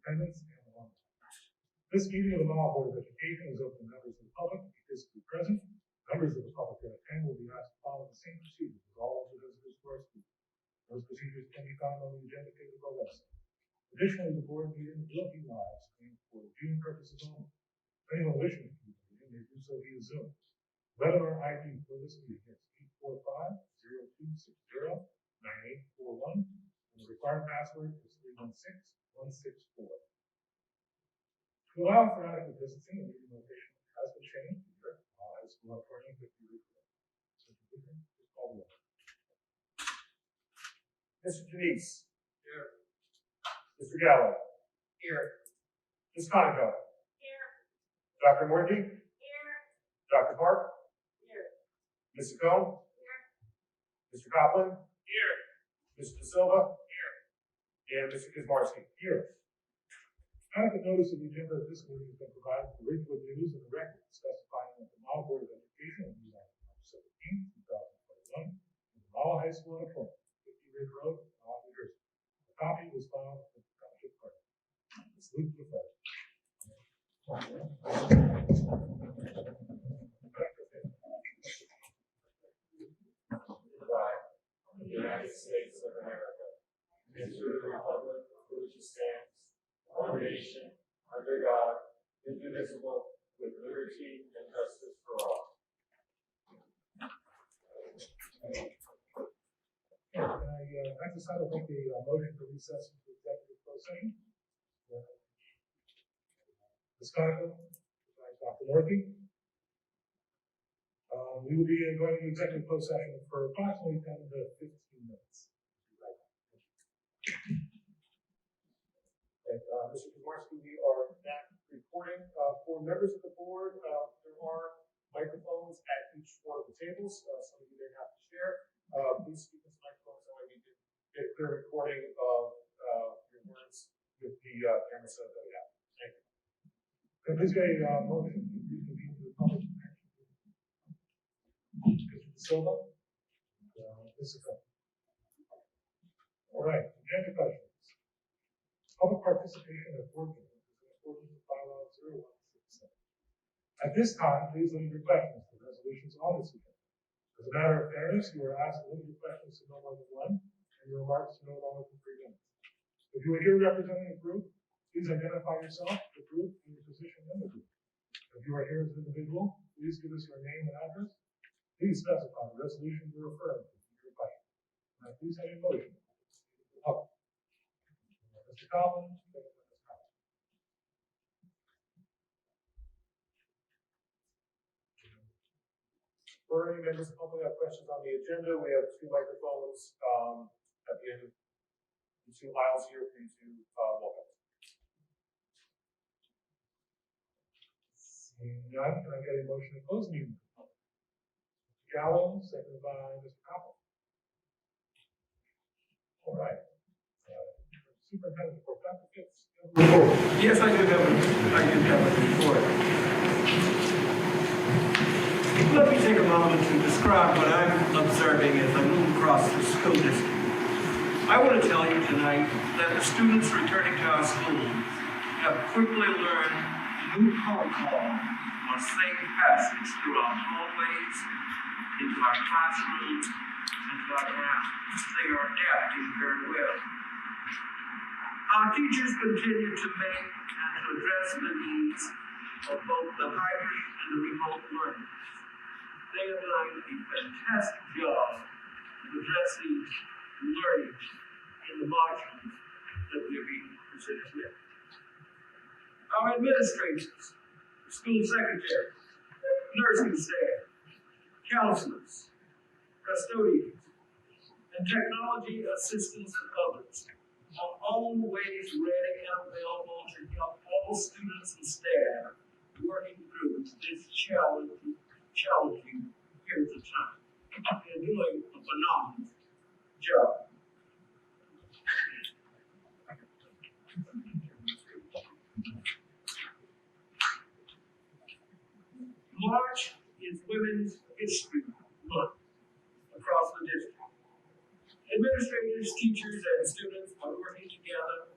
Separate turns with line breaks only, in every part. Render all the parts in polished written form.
attendance and alumni. This meeting of the Mahwah Board of Education is open to members of the public to be physically present. Members of the public that attend will be asked to follow the same procedures as all of the visitors to our school. Those procedures can be found on the agenda page of our website. Additionally, the board meeting will be live streamed for viewing purposes only. If anyone wishing to view the meeting may do so via Zoom. Webinar ID for this meeting is 845-0260-9841, and the required password is 316164. To allow for adequate distancing, the meeting location has been changed here. High School Auditorium 50 Ridge Road. Mr. Beacon, please call the roll. Mr. Denise. Here. Mr. Gallo. Here. Ms. Conoco.
Here.
Dr. Morty.
Here.
Dr. Park.
Here.
Mr. Cohn.
Here.
Mr. Copeland.
Here.
Mr. De Silva.
Here.
And Mr. Kizmarski. Here. Adequate notice of the agenda of this meeting has been provided for Ridgewood News and the Record, specifying that the Mahwah Board of Education will meet on March 17, 2021, in the Mahwah High School Auditorium, 50 Ridge Road, Mahwah, New Jersey. A copy was filed with the Township Clerk. Salute to the flag.
The United States of America, and to the republic for which it stands, one nation, under God, indivisible, with liberty and justice for all.
At this time, I'll make a motion to recess into executive closed session. Ms. Conoco, Dr. Murphy. We will be going into executive closed session for approximately 10 to 15 minutes. Mr. Kizmarski, we are back recording. For members of the board, there are microphones at each one of the tables. Some of you may have to share. Please speak into microphones so we can get a clear recording of your words with the camera set that we have. Thank you. Can I please get a motion to reconvene to the public? Mr. De Silva? Mr. Cohn. All right, agenda questions. Public participation at board meetings is in accordance with bylaw 0167. At this time, please limit your questions to resolutions on this agenda. As a matter of fairness, you are asked to limit your questions to no more than one, and your remarks to no longer than 3 minutes. If you are here representing a group, please identify yourself, the group, and your position in the group. If you are here as an individual, please give us your name and address. Please specify the resolution you're referring to in your question. Now, please have a motion. Mr. Copeland, for any members of the public have questions on the agenda, we have 2 microphones at the end of the 2 aisles here for you to welcome. Seeing none, can I get a motion to close the meeting? Mr. Gallo, seconded by Mr. Copeland. All right. Superintendent report. Dr. Fitz.
Yes, I do have a report. Let me take a moment to describe what I'm observing as I move across the school district. I want to tell you tonight that the students returning to our schools have quickly learned new protocol on safe passage through our hallways, into our classrooms, and to our grounds. They are adapting very well. Our teachers continue to make and to address the needs of both the hybrid and the remote learners. They have done a fantastic job of addressing learning in the modules that we're being presented with. Our administrators, school secretaries, nursing staff, counselors, custodians, and technology assistants and others are always ready and available to help all students and staff working through this challenging period of time. They're doing a phenomenal job. March is Women's History Month across the district. Administrators, teachers, and students are working together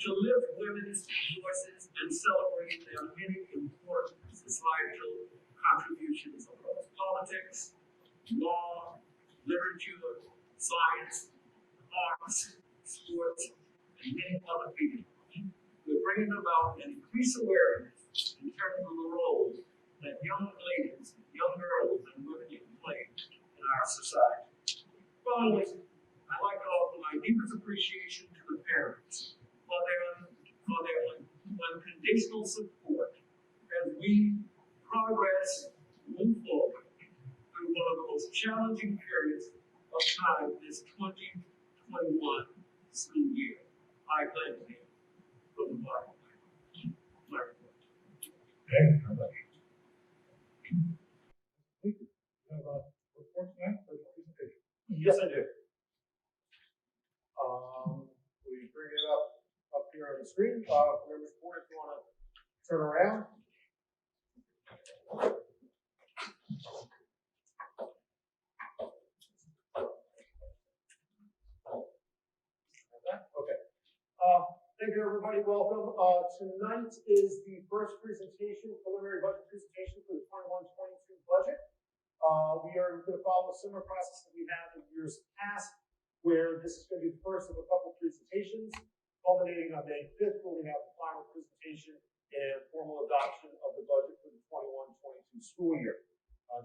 to lift women's voices and celebrate their many important societal contributions across politics, law, literature, science, arts, sports, and many other fields. We're bringing about an increased awareness in terms of the role that young ladies, young girls, and women can play in our society. Finally, I'd like to offer my deepest appreciation to the parents for their unconditional support as we move forward through one of the most challenging periods of time this 2021 school year. I thank you for the my report.
Thank you very much. Thank you. You have a report tonight for the presentation?
Yes, I do. We bring it up here on the screen. Members report, if you want to turn around. Okay. Thank you, everybody. Welcome. Tonight is the first presentation, preliminary budget presentation for the 21-22 budget. We are going to follow a similar process that we have in years past, where this is going to be the first of a couple presentations, culminating on May 5th, where we have the final presentation and formal adoption of the budget for the 21-22 school year.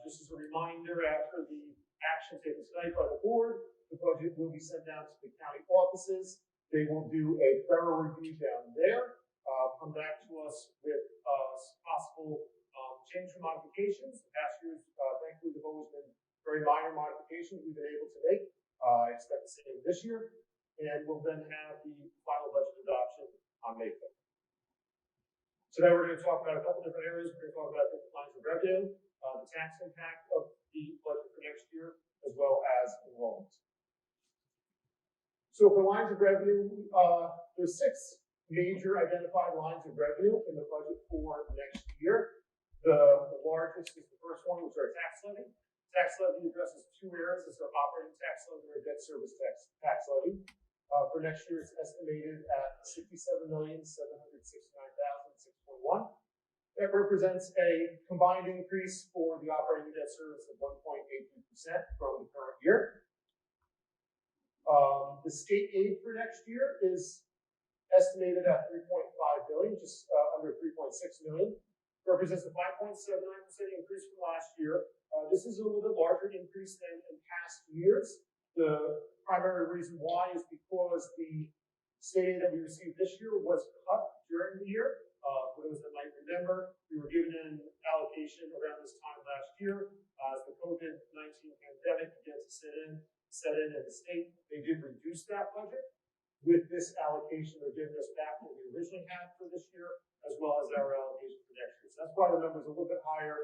Just as a reminder, after the action taken tonight by the board, the budget will be sent down to the county offices. They will do a thorough review down there, come back to us with possible change or modifications. The past years, thankfully, have always been very minor modifications we've been able to make. I expect the same this year, and we'll then have the final budget adoption on May 5th. Today, we're going to talk about a couple different areas. We're going to talk about different lines of revenue, the tax impact of the budget for next year, as well as enrollment. So for lines of revenue, there's 6 major identified lines of revenue in the budget for next year. The largest is the first one, which is our tax levy. Tax levy addresses 2 areas. It's our operating tax levy or debt service tax levy. For next year, it's estimated at $67,769,621. That represents a combined increase for the operating debt service of 1.83% from the current year. The state aid for next year is estimated at $3.5 billion, just under $3.6 million. Represents a 5.79% increase from last year. This is a little bit larger increase than in past years. The primary reason why is because the state aid that we received this year was cut during the year. For those that might remember, we were given an allocation around this time last year as the COVID-19 pandemic began to set in in the state. They did reduce that budget. With this allocation, they're giving us back what we originally had for this year, as well as our allocation for next year. So that's why the number's a little bit higher.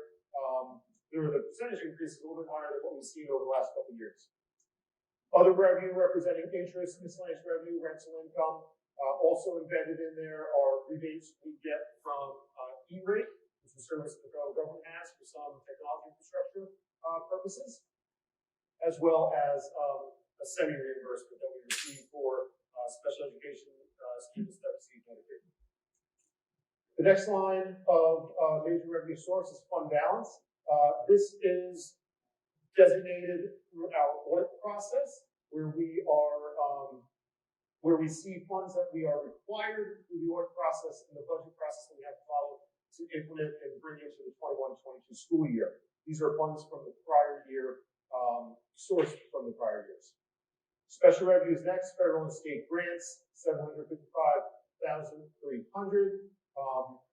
The percentage increase is a little bit higher than what we've seen over the last couple of years. Other revenue representing interest, miscellaneous revenue, rental income. Also embedded in there are rebates we get from E-rate, which is a service the federal government has for some technology infrastructure purposes, as well as a semi-reimbursement that we receive for special education students that receive Medicaid. The next line of major revenue source is fund balance. This is designated through our audit process, where we see funds that we are required through the audit process and the budget process that we have to follow to implement and bring into the 21-22 school year. These are funds from the prior year, sourced from the prior years. Special revenues next, federal and state grants, $755,300.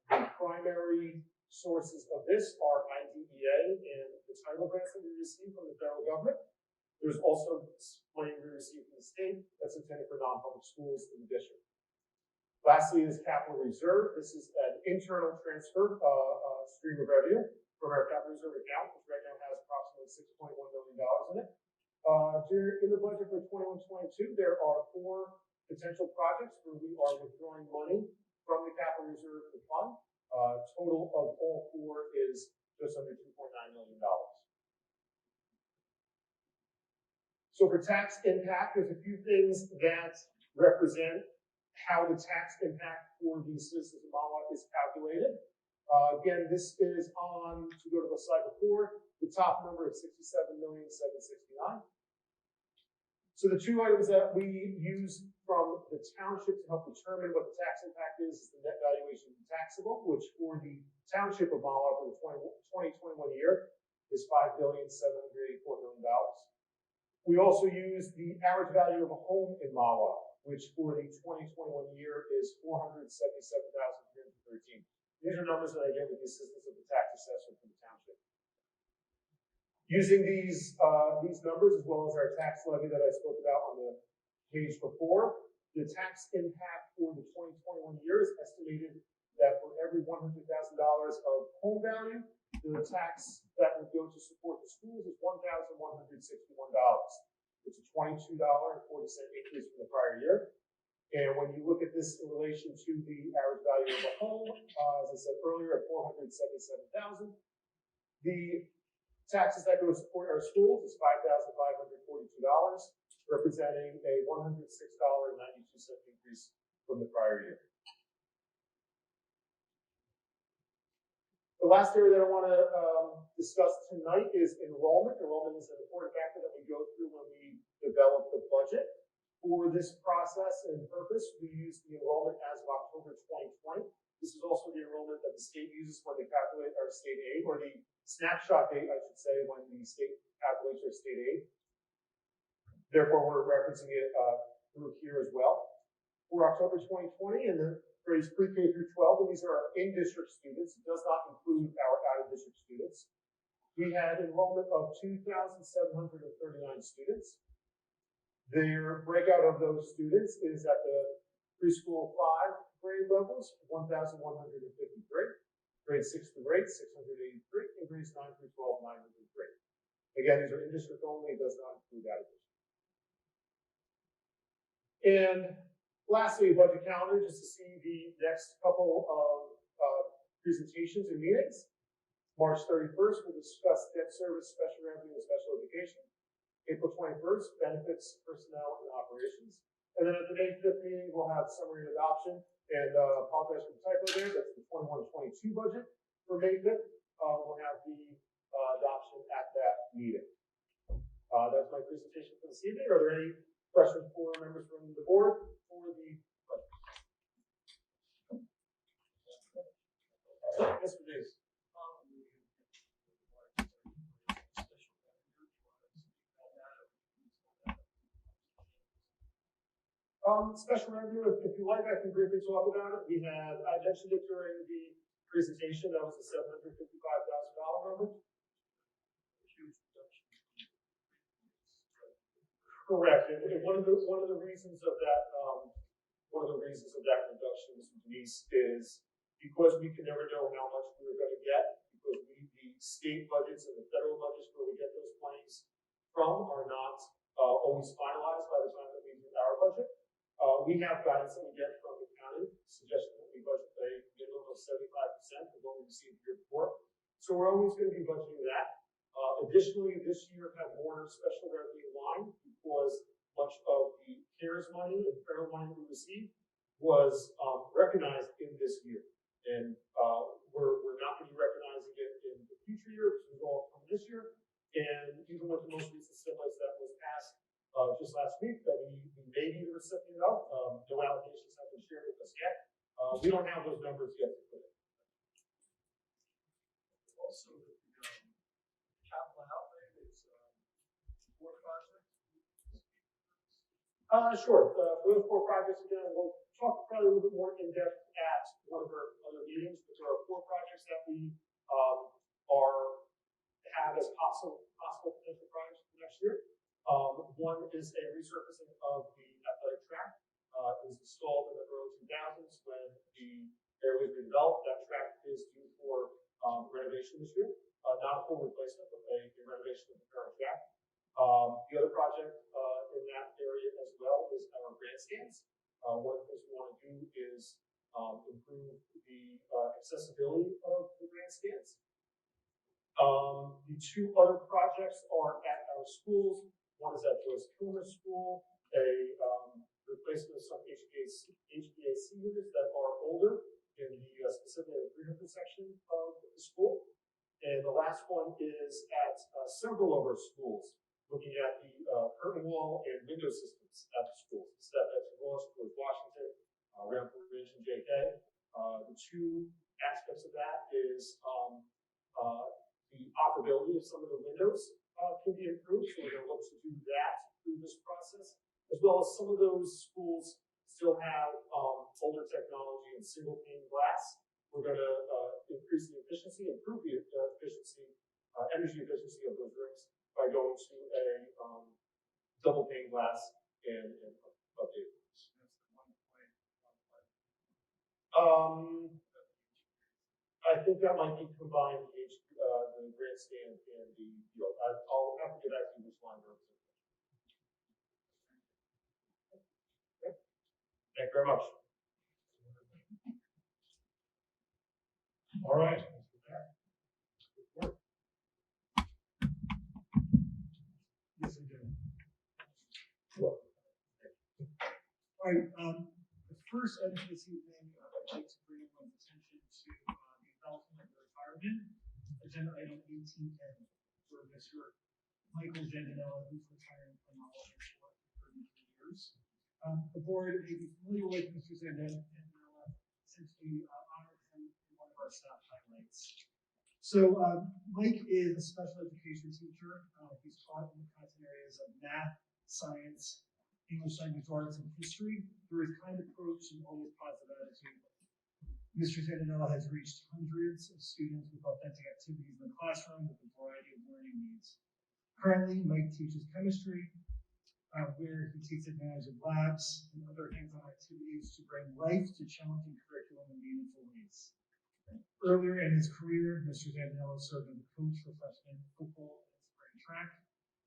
The primary sources of this are IDEA and the title grants that we receive from the federal government. There's also money we receive from the state that's intended for non-public schools in the district. Lastly is capital reserve. This is an internal transfer stream of revenue from our capital reserve account, which right now has approximately $6.1 million in it. In the budget for 21-22, there are 4 potential projects where we are withdrawing money from the capital reserve to fund. Total of all 4 is just under $2.9 million. So for tax impact, there's a few things that represent
how the tax impact for the citizens of Mahwah is calculated. Again, this is on, to go to the slide before, the top number is $67,769,000. So the two items that we use from the township to help determine what the tax impact is the net valuation taxable, which for the township of Mahwah for the 2021 year is $5,784,000,000. We also use the average value of a home in Mahwah, which for the 2021 year is $477,313. These are numbers that I get with the assistance of the tax assessor for the township. Using these numbers, as well as our tax levy that I spoke about on the page before, the tax impact for the 2021 year is estimated that for every $100,000 of home value, the tax that would go to support the schools is $1,161. It's a $22.40 increase from the prior year. And when you look at this in relation to the average value of a home, as I said earlier, at $477,000, the taxes that go to support our schools is $5,542, representing a $106.92 increase from the prior year. The last area that I want to discuss tonight is enrollment. Enrollment is an important factor that we go through when we develop the budget. For this process and purpose, we use the enrollment as of October 2020. This is also the enrollment that the state uses when they calculate our state aid, or the snapshot date, I should say, when the state calculates our state aid. Therefore, we're referencing it through here as well. For October 2020, and the grades pre-K through 12, and these are our in-district students. It does not include our out-of-district students. We had enrollment of 2,739 students. Their breakout of those students is at the preschool 5 grade levels, 1,153, grade 6 through 8, 683, and grades 9 through 12, 903. Again, these are in-district only, it does not include out-of-district. And lastly, a budget calendar, just to see the next couple of presentations and meetings. March 31st, we'll discuss debt service, special revenue, and special education. April 21st, benefits, personnel, and operations. And then at the May 5th meeting, we'll have summary and adoption. And apologize for the typo there, that's the 21-22 budget. For May 5th, we'll have the adoption at that meeting. That's my presentation for this evening. Are there any questions for members from the board for the budget? Mr. Davis. Special revenue, if you like, I can briefly talk about it. I mentioned it during the presentation, that was a $755,000 number. Correct, and one of the reasons of that, reduction, Mr. Denise, is because we can never know how much we were going to get, because the state budgets and the federal budgets where we get those monies from are not always finalized by the time that we do our budget. We have guidance that we get from the county, suggesting that we budget a minimum of 75% of what we received the year before. So we're always going to be budgeting that. Additionally, this year had more special revenue line because much of the CARES money and federal money we received was recognized in this year. And we're not going to be recognizing it in the future year, which is all from this year. And even with the most recent stimulus that was passed just last week, that we may be the recipient of, no allocations have been shared with us yet. We don't have those numbers yet to put in.
Also, the capital outlay is for projects?
Sure. For those 4 projects, again, we'll talk probably a little bit more in depth at one of our other meetings, but there are 4 projects that we have as possible potential projects for next year. One is a resurfacing of the athletic track. It was installed in the early 2000s when the area was redeveloped. That track is due for renovation this year. Not a full replacement, but a renovation of the current track. The other project in that area as well is our grandstands. One of the things we want to do is improve the accessibility of the grandstands. The 2 other projects are at our schools. One is at Joyce Kilmer School, a replacement of some HVAC units that are older in the specifically the green section of the school. And the last one is at several of our schools, looking at the curtain wall and window systems at the schools. This is at Washington, Rampart Ridge, and JK. The two aspects of that is the operability of some of the windows can be improved, so we're going to look to do that through this process, as well as some of those schools still have older technology and single pane glass. We're going to increase the efficiency, improve the efficiency, energy efficiency of those rooms by going to a double pane glass and update rooms. I think that might be combined, the grandstand and the field. I'll have to get back to you which line rooms. Okay. Thank you very much. All right. Good work. Yes, I do. Well,
all right. The first item this evening, I'd like to bring everyone's attention to the acknowledgement of retirement, agenda item 18N, for Mr. Michael Zandanella, who's retiring from Mahwah for 33 years. The board may be familiar with Mr. Zandanella since we honored him in one of our staff highlights. So Mike is a special education teacher. He's taught in the content areas of math, science, English language arts, and history. Through his kind approach and always positive attitude, Mr. Zandanella has reached hundreds of students with authentic activities in the classroom with a variety of learning needs. Currently, Mike teaches chemistry, where he takes advantage of labs and other hands-on activities to bring life to challenging curriculum in meaningful ways. Earlier in his career, Mr. Zandanella served as a coach for freshman football and spring track,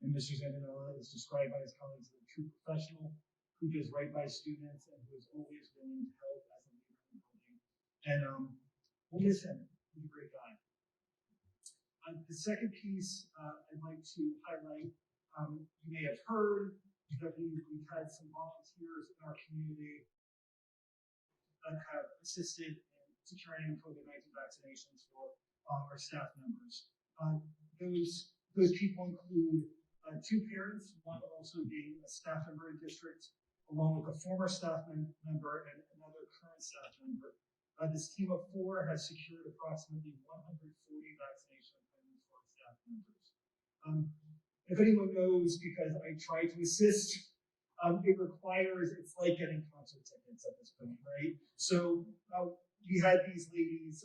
and Mr. Zandanella is described by his colleagues as a true professional who does right by students and who is always willing to help as a leader in the building. And we'll miss him. He's a great guy. The second piece I'd like to highlight, you may have heard that we've had some volunteers in our community that have assisted in securing COVID-19 vaccinations for our staff members. Those people include two parents, one also being a staff member in district, along with a former staff member and another current staff member. This team of 4 has secured approximately 140 vaccination appointments for our staff members. If anyone knows, because I try to assist, it requires, it's like getting concert tickets at this point, right? So we had these ladies,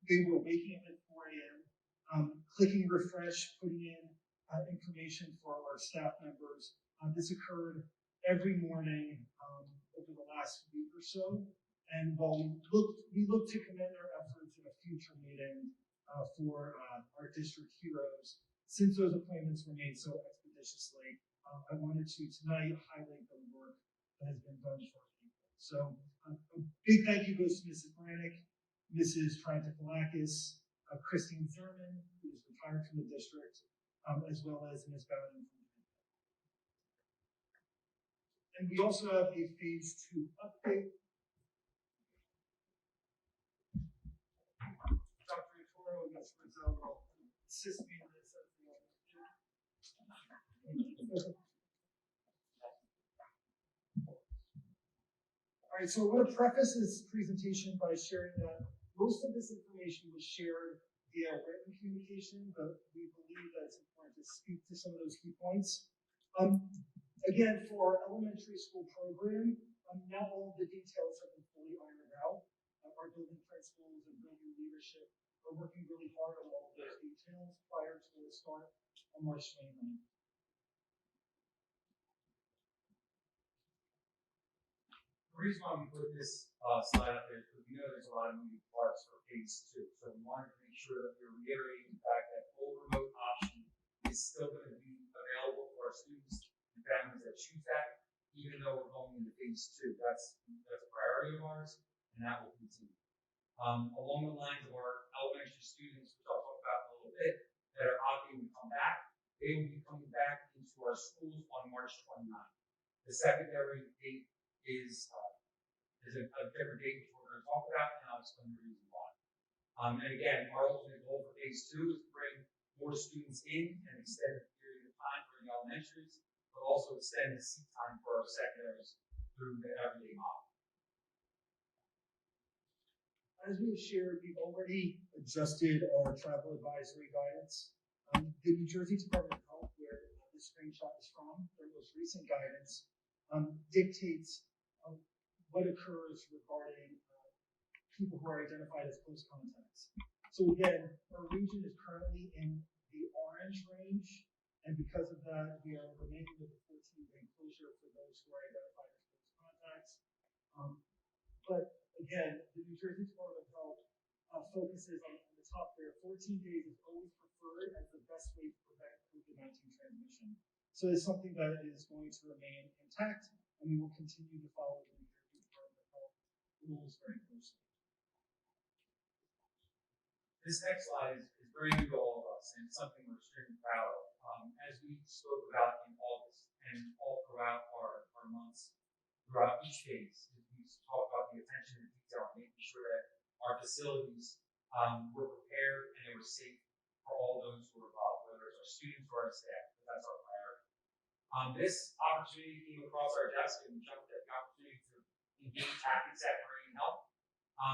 they were waking up at 4 a.m., clicking refresh, putting in information for our staff members. This occurred every morning over the last week or so. And while we look to commend their efforts in a future meeting for our district heroes, since those appointments were made so expeditiously, I wanted to tonight highlight the work that has been done for people. So a big thank you goes to Mrs. Brannick, Mrs. Triantafilakis, Christine Zerman, who is retired from the district, as well as Ms. Bowden from the And we also have a phase 2 update. Dr. Yatoro and Ms. Rizzo will assist me in this as we always do. All right, so I want to preface this presentation by sharing that most of this information was shared via written communication, but we believe that it's important to speak to some of those key points. Again, for our elementary school program, now all of the details have been fully ironed out. Our building principals and building leadership are working really hard on all of those details prior to the start on March 29th.
The reason why we put this slide up there is because we know there's a lot of moving parts for phase 2. So we wanted to make sure that we're reiterating the fact that full remote option is still going to be available for our students and families that choose that, even though we're going into phase 2. That's a priority of ours, and that will continue. Along the lines of our elementary students, which I'll talk about in a little bit, that are opting to come back, they will be coming back into our schools on March 29th. The secondary date is a different date, which we're going to talk about, and I'll explain the reason why. And again, our ultimate goal for phase 2 is to bring more students in and extend the period of time for the elementaries, but also extend the seat time for our secondaries through the everyday model.
As we've shared, we've already adjusted our travel advisory guidance. The New Jersey Department of Health, where this screenshot is from, their most recent guidance, dictates what occurs regarding people who are identified as close contacts. So again, our region is currently in the orange range, and because of that, we are remaining with a 14-day closure for those who are identified as close contacts. But again, the New Jersey Department of Health focuses on the top there. 14 days is always preferred as the best way to prevent COVID-19 transmission. So it's something that is going to remain intact, and we will continue to follow the New Jersey Department of Health rules very closely.
This next slide is very new to all of us, and it's something we're extremely proud of. As we spoke about in August and all throughout our months, throughout each phase, we talk about the attention to detail, making sure that our facilities were prepared and they were safe for all those who are involved, whether it's our students or our staff. That's our priority. This opportunity came across our desk, and we jumped at the opportunity to engage Hackensack Marine Health.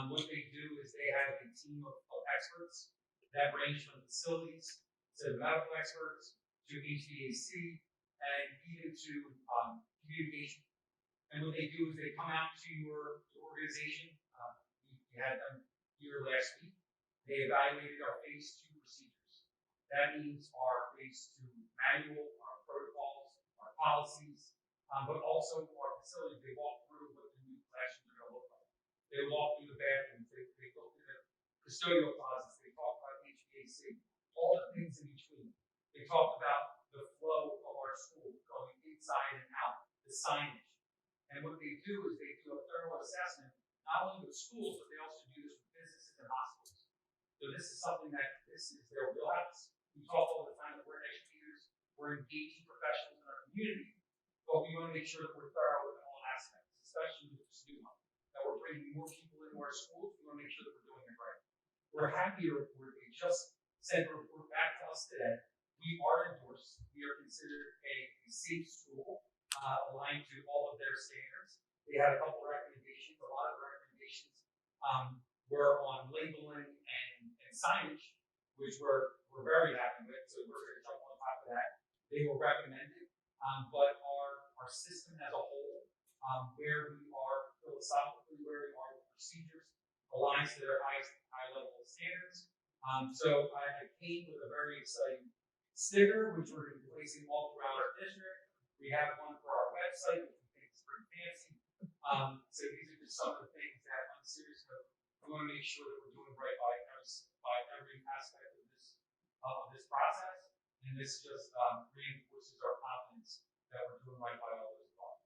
What they do is they have a team of experts that range from facilities to medical experts to HVAC and even to communication. And what they do is they come out to your organization. We had them here last week. They evaluated our phase 2 procedures. That means our phase 2 manual, our protocols, our policies, but also our facilities. They walk through what the new classrooms are going to look like. They walk through the bathrooms. They look at the custodial closets. They talk about HVAC, all the things in between. They talk about the flow of our school going inside and out, the signage. And what they do is they do a thorough assessment, not only with schools, but they also do this with businesses and hospitals. So this is something that this is their wheelhouse. We talk all the time that we're educators, we're engaging professionals in our community, but we want to make sure that we're thorough in all aspects, especially with this new one. That we're bringing more people into our schools, we want to make sure that we're doing it right. We're happy to report they just sent a report back to us today. We are endorsed. We are considered a safe school, aligned to all of their standards. They had a couple of recommendations. A lot of the recommendations were on labeling and signage, which we're very happy with. So we're going to jump on top of that. They were recommended, but our system as a whole, where we are philosophically, where we are with procedures, aligns to their high level of standards. So I came with a very exciting sticker, which we're going to be placing all throughout our district. We have one for our website, which we think is pretty fancy. So these are just some of the things that, on a serious note, we want to make sure that we're doing right by every aspect of this process. And this just reinforces our confidence that we're doing right by all those involved.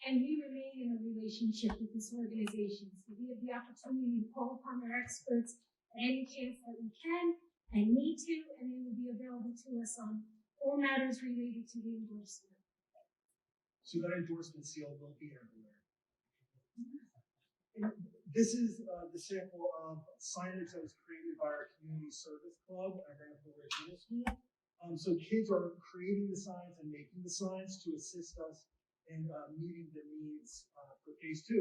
And we remain in a relationship with this organization. So we have the opportunity to call upon their experts at any chance that we can and need to, and they will be available to us on all matters related to the endorsement.
So that endorsement seal will be everywhere. And this is the sample of signage that was created by our community service club at Ramsey Middle School. So kids are creating the signs and making the signs to assist us in meeting the needs for phase 2.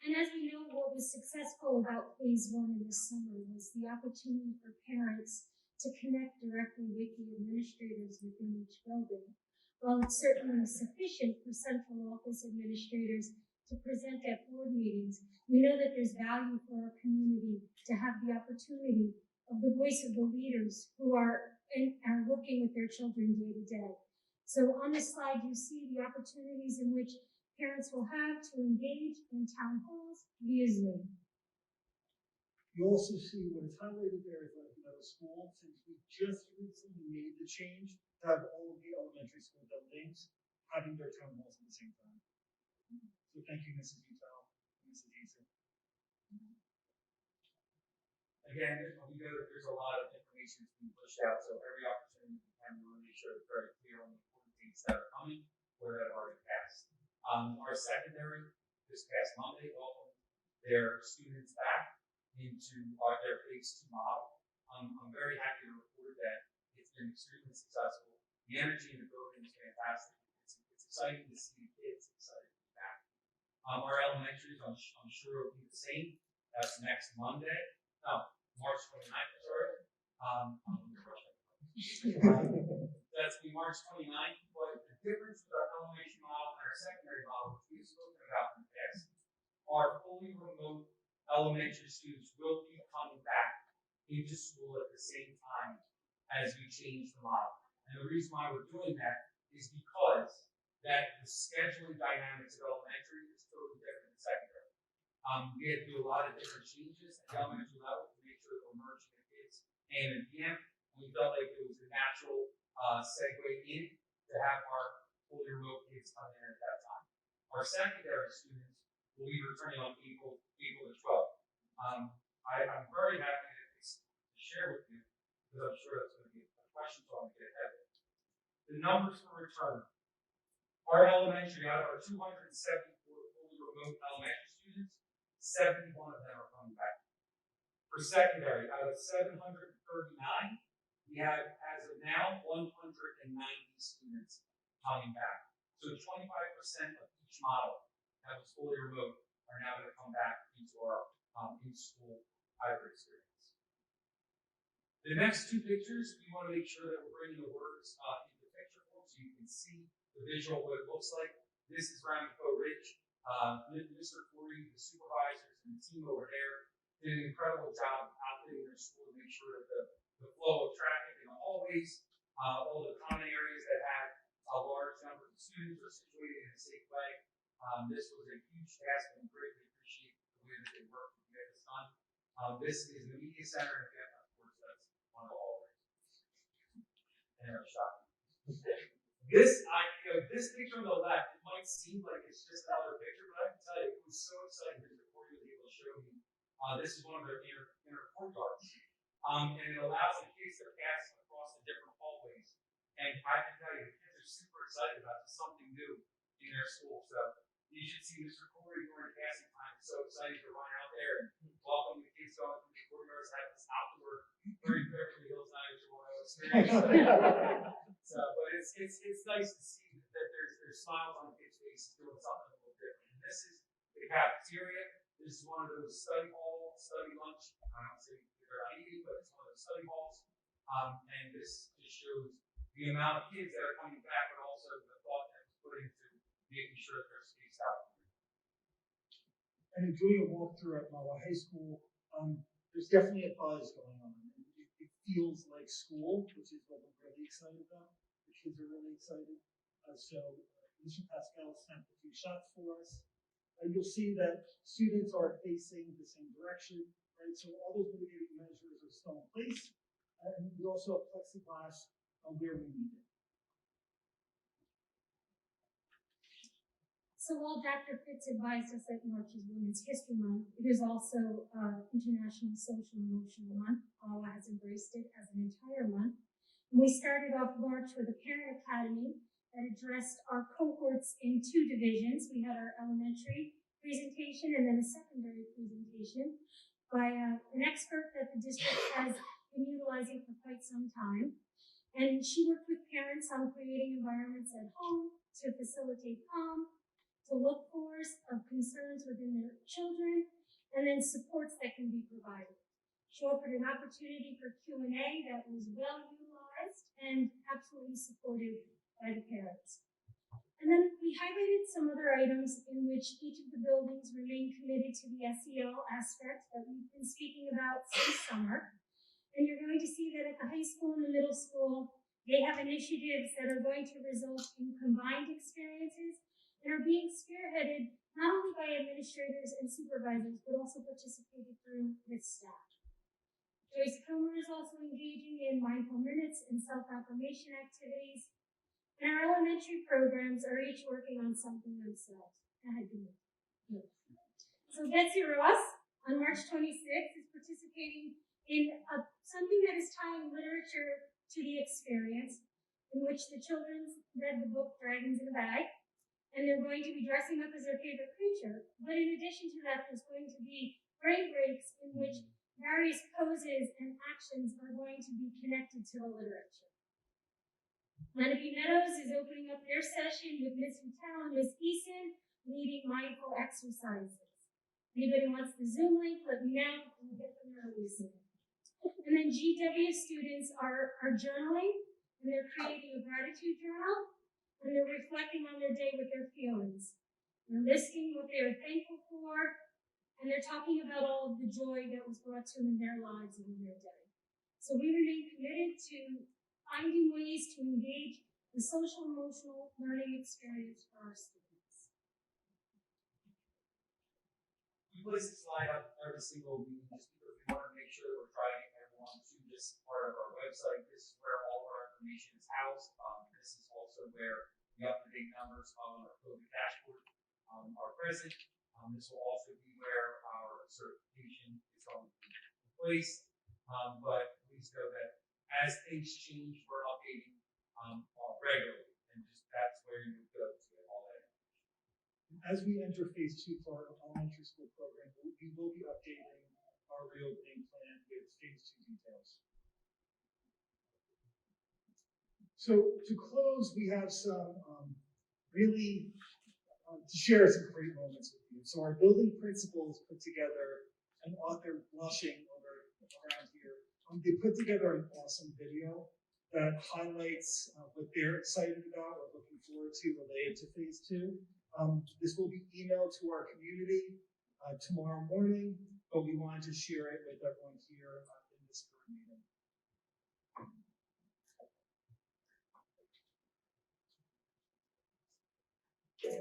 And as we know, what was successful about phase 1 in this summer was the opportunity for parents to connect directly with the administrators within each building. While it's certainly sufficient for central office administrators to present at board meetings, we know that there's value for our community to have the opportunity of the voice of the leaders who are working with their children day to day. So on this slide, you see the opportunities in which parents will have to engage in town halls via Zoom.
You also see what is highlighted there is like middle school, since we just recently made the change to have all of the elementary school buildings having their town halls at the same time. So thank you, Mrs. Utel and Mrs. Eason.
Again, we know that there's a lot of information that's being pushed out, so every opportunity we can, we want to make sure it's very clear on the important things that are coming, or that have already passed. Our secondary, this past Monday, welcomed their students back into their phase 2 model. I'm very happy to report that it's been extremely successful. The energy in the building is fantastic. It's exciting to see kids excited to be back. Our elementaries, I'm sure, will be the same. That's next Monday. No, March 29th, sorry. That's be March 29th. But the difference with our elementary model and our secondary model, which we've spoken about in the past, our fully remote elementary students will be coming back into school at the same time as we change the model. And the reason why we're doing that is because that the scheduling dynamics of elementary is totally different than secondary. We had to do a lot of different changes at the elementary level to make sure that we're merging the kids AM and PM. We felt like it was a natural segue in to have our fully remote kids come in at that time. Our secondary students will be returning on April the 12th. I'm very happy to share with you, because I'm sure that's going to be a question, so I'm going to get ahead of it. The numbers for return. Our elementary, out of our 274 fully remote elementary students, 71 of them are coming back. For secondary, out of 739, we have, as of now, 190 students coming back. So 25% of each model that was fully remote are now going to come back into our in-school hybrid experience. The next two pictures, we want to make sure that we're bringing the words into picture form so you can see the visual what it looks like. This is Ramapo Ridge. Mr. Corey, the supervisors, and the team over there did an incredible job outfitting their school to make sure that the flow of traffic in the hallways, all the common areas that had a large number of students are situated in a safe way. This was a huge task, and we greatly appreciate the way that they worked to get this done. This is the media center, and again, of course, that's one of the hallways. And I'm shocked. This picture on the left, it might seem like it's just another picture, but I can tell you, it was so exciting that the Corey was able to show me. This is one of their inner courtyards. And it allows the kids to pass across the different hallways. And I can tell you, the kids are super excited about something new in their school. So you should see Mr. Corey during passing time. So excited to run out there and welcome the kids going through the courtyards, have this outdoor, very Beverly Hills 90210 experience. But it's nice to see that there's smiles on kids' faces doing something a little different. And this is the cafeteria. This is one of those study hall, study lunch. I don't say they're eating, but it's one of those study halls. And this just shows the amount of kids that are coming back, but also the thought that was put into making sure that they're spaced out.
And in doing a walkthrough at Mahwah High School, there's definitely a buzz going on. It feels like school, which is what we're really excited about. The kids are really excited. So Mr. Pascal snapped a few shots for us. You'll see that students are facing the same direction, right? So all those mitigating measures are still in place. And we also have plexiglass where we need it.
So while Dr. Fitz advised us that March is Women's History Month, it is also International Social Emotional Month. Mahwah has embraced it as an entire month. And we started off March with a parent academy that addressed our cohorts in two divisions. We had our elementary presentation and then a secondary presentation by an expert that the district has been utilizing for quite some time. And she worked with parents on creating environments at home to facilitate calm, to look for of concerns within their children, and then supports that can be provided. She offered an opportunity for Q&A that was well utilized and absolutely supported by the parents. And then we highlighted some other items in which each of the buildings remain committed to the SEL aspect that we've been speaking about since summer. And you're going to see that at the high school and the middle school, they have initiatives that are going to result in combined experiences and are being spearheaded not only by administrators and supervisors, but also participated through with staff. Joyce Comer is also engaging in mindful minutes and self-affirmation activities. And our elementary programs are each working on something themselves. So Betsy Ross, on March 26th, is participating in something that is tying literature to the experience, in which the children read the book Dragons in a Bag. and they're going to be dressing up as their favorite creature. But in addition to that, there's going to be brain breaks in which various poses and actions are going to be connected to the literature. Lenape Meadows is opening up their session with Ms. Vitale and Ms. Eason leading mindful exercises. Anybody wants the Zoom link, let me know, and we'll get them released. And then GW students are journaling, and they're creating a gratitude journal, and they're reflecting on their day with their feelings. They're listing what they are thankful for, and they're talking about all of the joy that was brought to them in their lives and in their day. So we remain committed to finding ways to engage the social emotional learning experience for our students.
We place this slide up every single week just because we want to make sure that we're driving everyone to this part of our website. This is where all of our information is housed. This is also where the up-to-date numbers on our COVID dashboard are present. This will also be where our certification is going to be placed. But please know that as things change, we're updating regularly, and just that's where you would go to get all that.
As we enter phase 2 for our elementary school program, we will be updating our reopening plan with phase 2 details. So to close, we have some really to share some great moments with you. So our building principals put together an author blushing around here. They put together an awesome video that highlights what they're excited about or looking forward to related to phase 2. This will be emailed to our community tomorrow morning, but we wanted to share it with everyone here in this board meeting.
Good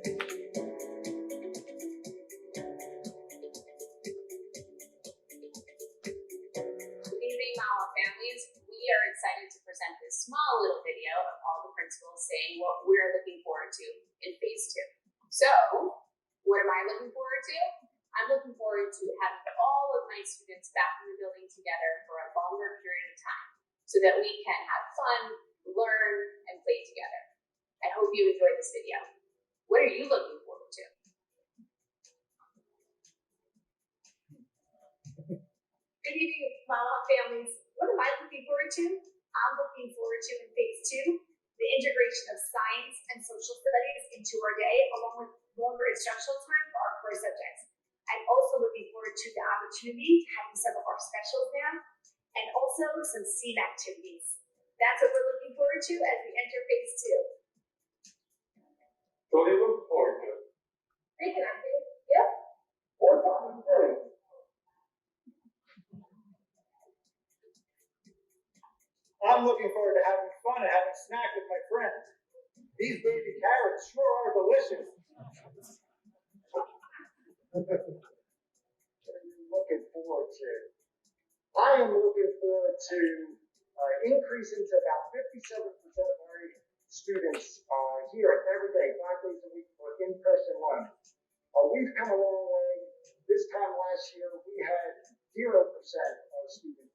evening, Mahwah families. We are excited to present this small little video of all the principals saying what we're looking forward to in phase 2. So, what am I looking forward to? I'm looking forward to having all of my students back in the building together for a longer period of time so that we can have fun, learn, and play together. I hope you enjoyed this video. What are you looking forward to? Good evening, Mahwah families. What am I looking forward to? I'm looking forward to in phase 2, the integration of science and social studies into our day, along with longer instructional time for our core subjects. I'm also looking forward to the opportunity to having some of our specials now, and also some STEAM activities. That's what we're looking forward to as we enter phase 2.
So they look forward to it.
Reconnecting. Yep.
Or talking great. I'm looking forward to having fun and having snacks with my friends. These baby carrots sure are delicious. What are you looking forward to? I am looking forward to increasing to about 57% of our students here every day, 5 days a week for in-person learning. We've come a long way. This time last year, we had 0% of students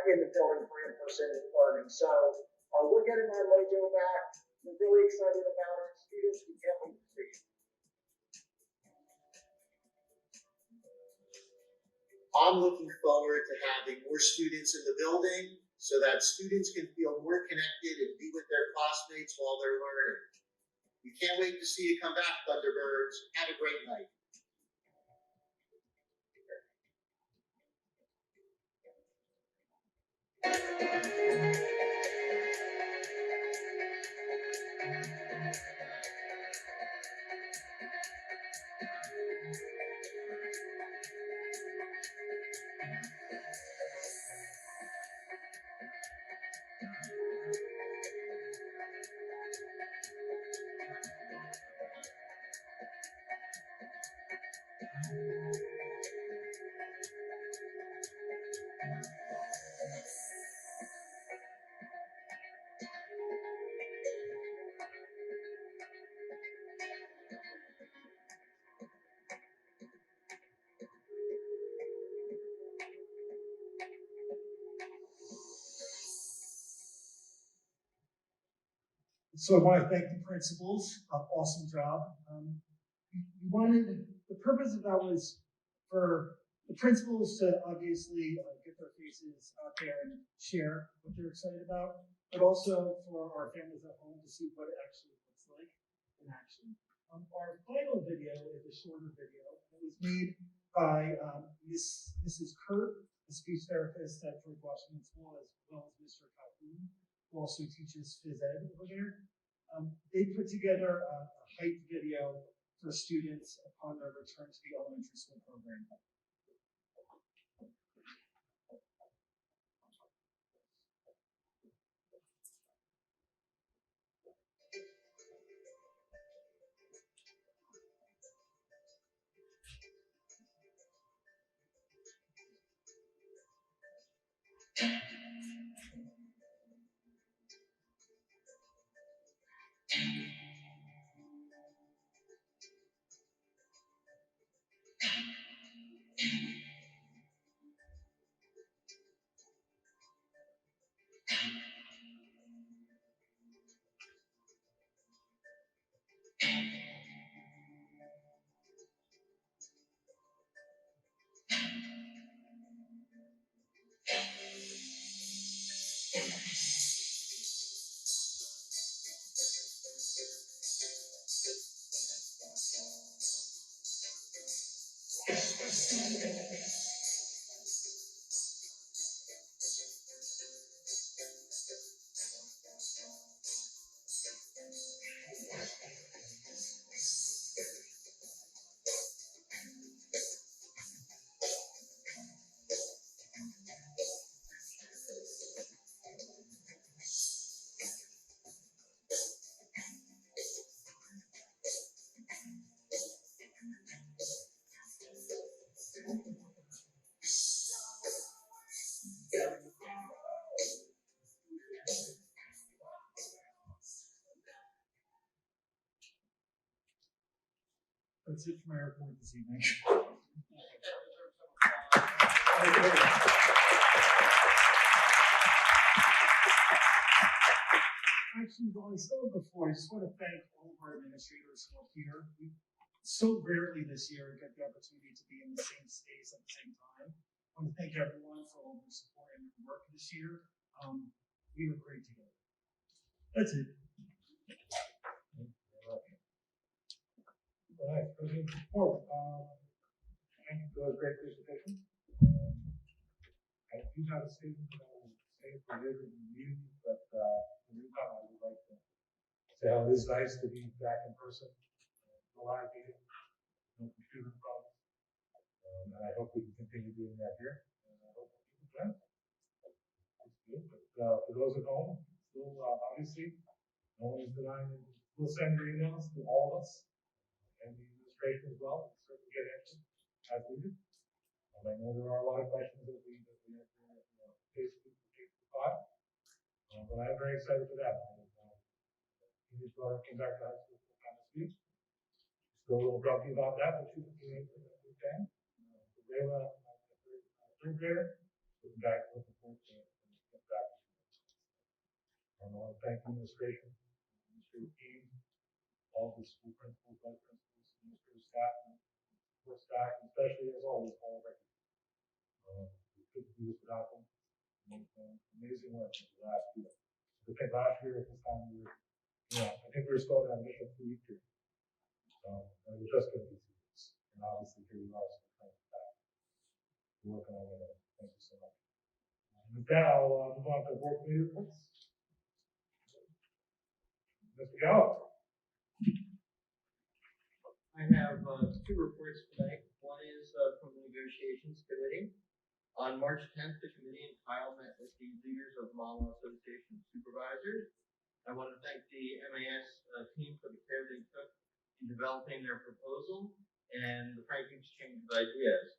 in the building for in-person learning. So we're getting our mojo back. We're really excited about our students. We can't wait to see it.
I'm looking forward to having more students in the building so that students can feel more connected and be with their classmates while they're learning. We can't wait to see you come back, Thunderbirds. Have a great night.
So I want to thank the principals, awesome job. The purpose of that was for the principals to obviously get their faces out there and share what they're excited about, but also for our families at home to see what it actually looks like in action. Our final video is a shorter video. It was made by Mrs. Kurt, a speech therapist at George Washington School, as well as Mr. Calhoun, who also teaches phys ed over there. They put together a hype video for students upon their return to the elementary school program. That's it for my report this evening. Actually, while I spoke before, I just want to thank all of our administrators who are here. We so rarely this year get the opportunity to be in the same space at the same time. I want to thank everyone for all their support and their work this year. We were great together. That's it.
All right, President report. Thank you for a great presentation. I do have a statement that I will say for later in the meeting, but in the meantime, I would like to say how it is nice to be back in person. No live meeting, no computer problems. And I hope we can continue doing that here. And I hope people can. It's good. But for those at home, still obviously, no one is denying it. We'll send your emails to all of us and the administration as well. Certainly get answers as needed. I know there are a lot of questions that we have to face to file. But I'm very excited for that. His daughter came back to high school full-time this week. Still a little grumpy about that, but she's doing okay. Layla, third grader, looking forward to get back. I want to thank the administration, administrative team, all the school principals, vice principals, administrative staff, and support staff, and especially as always, all of our we couldn't do this without them. Amazing work for the last year. I think last year at this time I think we were still in that initial 2-week period. And we're just going to be serious. And obviously here we are, so we're trying to back. We're working on it. Thank you so much. With that, I'll move on to board committee reports. Mr. Gallup.
I have 2 reports tonight. One is from the negotiations committee. On March 10th, the committee and Kyle met with the leaders of Mahwah Association Supervisors. I want to thank the MAS team for the care they took in developing their proposal and the frank exchange of ideas.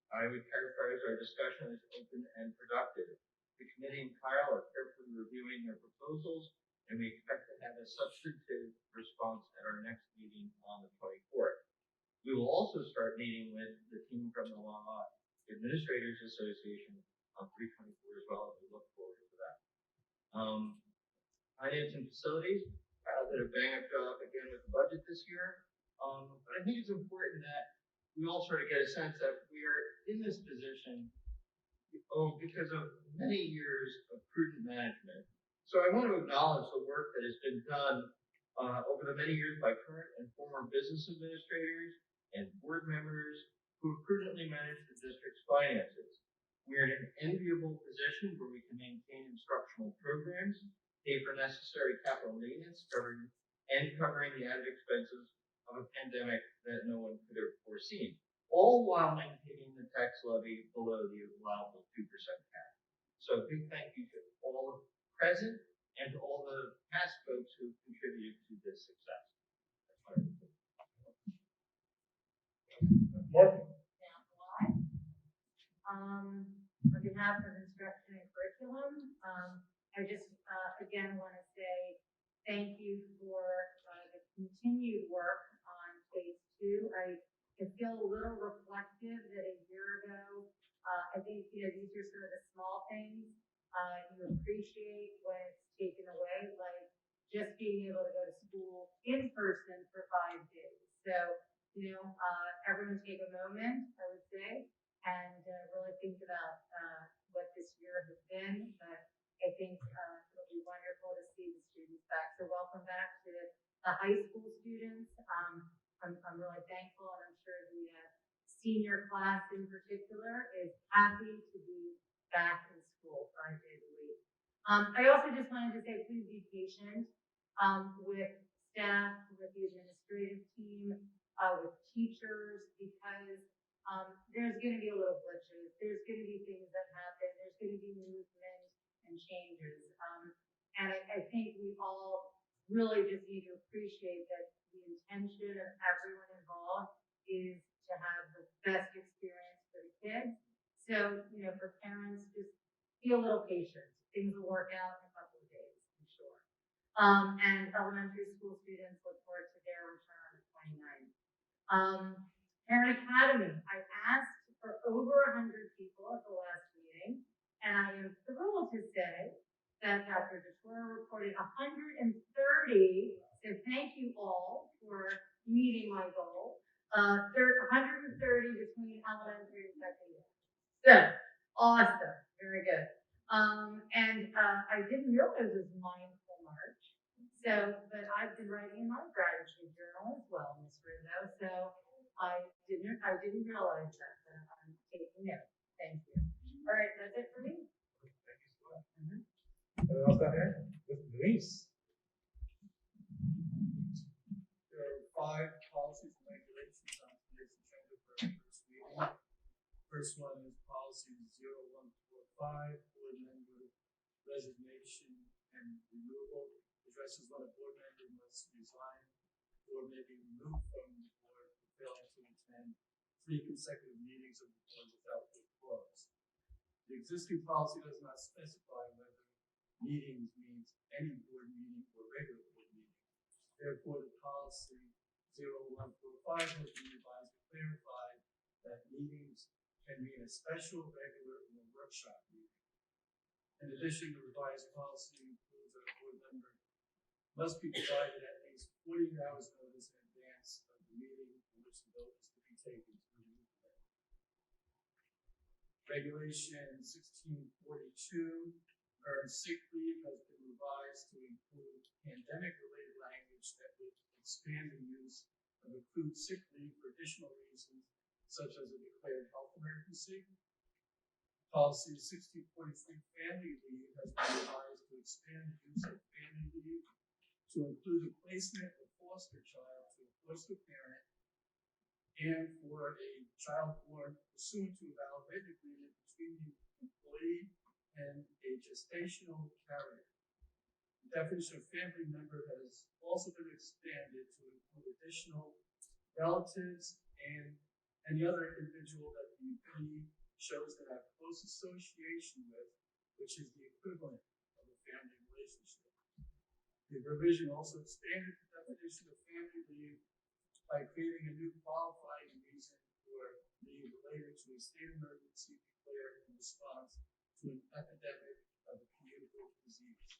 I would characterize our discussion as open and productive. The committee and Kyle are carefully reviewing their proposals, and we expect to have a substantive response at our next meeting on the 24th. We will also start meeting with the team from the Mahwah Administrators Association on 3/24 as well, as we look forward to that. Finance and facilities, did a bang up job again with the budget this year. But I think it's important that we all sort of get a sense that we are in this position because of many years of prudent management. So I want to acknowledge the work that has been done over the many years by current and former business administrators and board members who have prudently managed the district's finances. We are in an enviable position where we can maintain instructional programs, pay for necessary capital maintenance, covering the added expenses of a pandemic that no one could have foreseen, all while maintaining the tax levy below the allowable 2% cap. So a big thank you to all present and to all the past folks who contributed to this success.
Martha?
On behalf of instruction and curriculum, I just again want to say thank you for the continued work on phase 2. I feel a little reflective that a year ago, I think these are sort of the small things you appreciate when it's taken away, like just being able to go to school in person for 5 days. So, everyone take a moment, I would say, and really think about what this year has been. But I think it'll be wonderful to see the students back. So welcome back to the high school students. I'm really thankful, and I'm sure the senior class in particular is happy to be back in school 5 days a week. I also just wanted to say, please be patient with staff, with the administrative team, with teachers, because there's going to be a little glitches. There's going to be things that happen. There's going to be movement and changes. And I think we all really just need to appreciate that the intention of everyone involved is to have the best experience for the kids. So, for parents, just be a little patient. Things will work out in a couple of days, I'm sure. And elementary school students look forward to their return on the 29th. Parent Academy, I asked for over 100 people at the last meeting, and I am thrilled to say that Dr. DeTora reported 130, so thank you all for meeting my goal. 130 between elementary and secondary. So, awesome, very good. And I didn't realize it was Mindful March, but I've been writing in my gratitude journal as well, Ms. Rizzo, so I didn't realize that, but I'm taking note. Thank you. All right, that's it for me.
Thank you so much. Anyone else down here? Denise?
There are 5 policies and regulations on today's agenda for our first meeting. First one is policy 0145, board member resignation and removal. Addresses when a board member must resign or may be removed from the board for failing to attend 3 consecutive meetings of the board without good cause. The existing policy does not specify whether meetings means any board meeting or regular board meeting. Therefore, the policy 0145 has been revised to clarify that meetings can mean a special, regular, or workshop meeting. In addition, the revised policy includes that a board member must be provided at least 48 hours notice in advance of the meeting in which the vote is to be taken to remove the member. Regulation 1642, earned sick leave, has been revised to include pandemic-related language that would expand the use of accrued sick leave for additional reasons, such as a declared health emergency. Policy 1643, family leave, has been revised to expand the use of family leave to include the placement of a foster child to a foster parent and for a child born pursuant to a valid wage agreement between the employee and a gestational carrier. The definition of family member has also been expanded to include additional relatives and any other individual that the employee shows to have close association with, which is the equivalent of a family relationship. The revision also expanded the definition of family leave by creating a new qualifying reason for leave related to a state emergency declared in response to an epidemic of a communicable disease.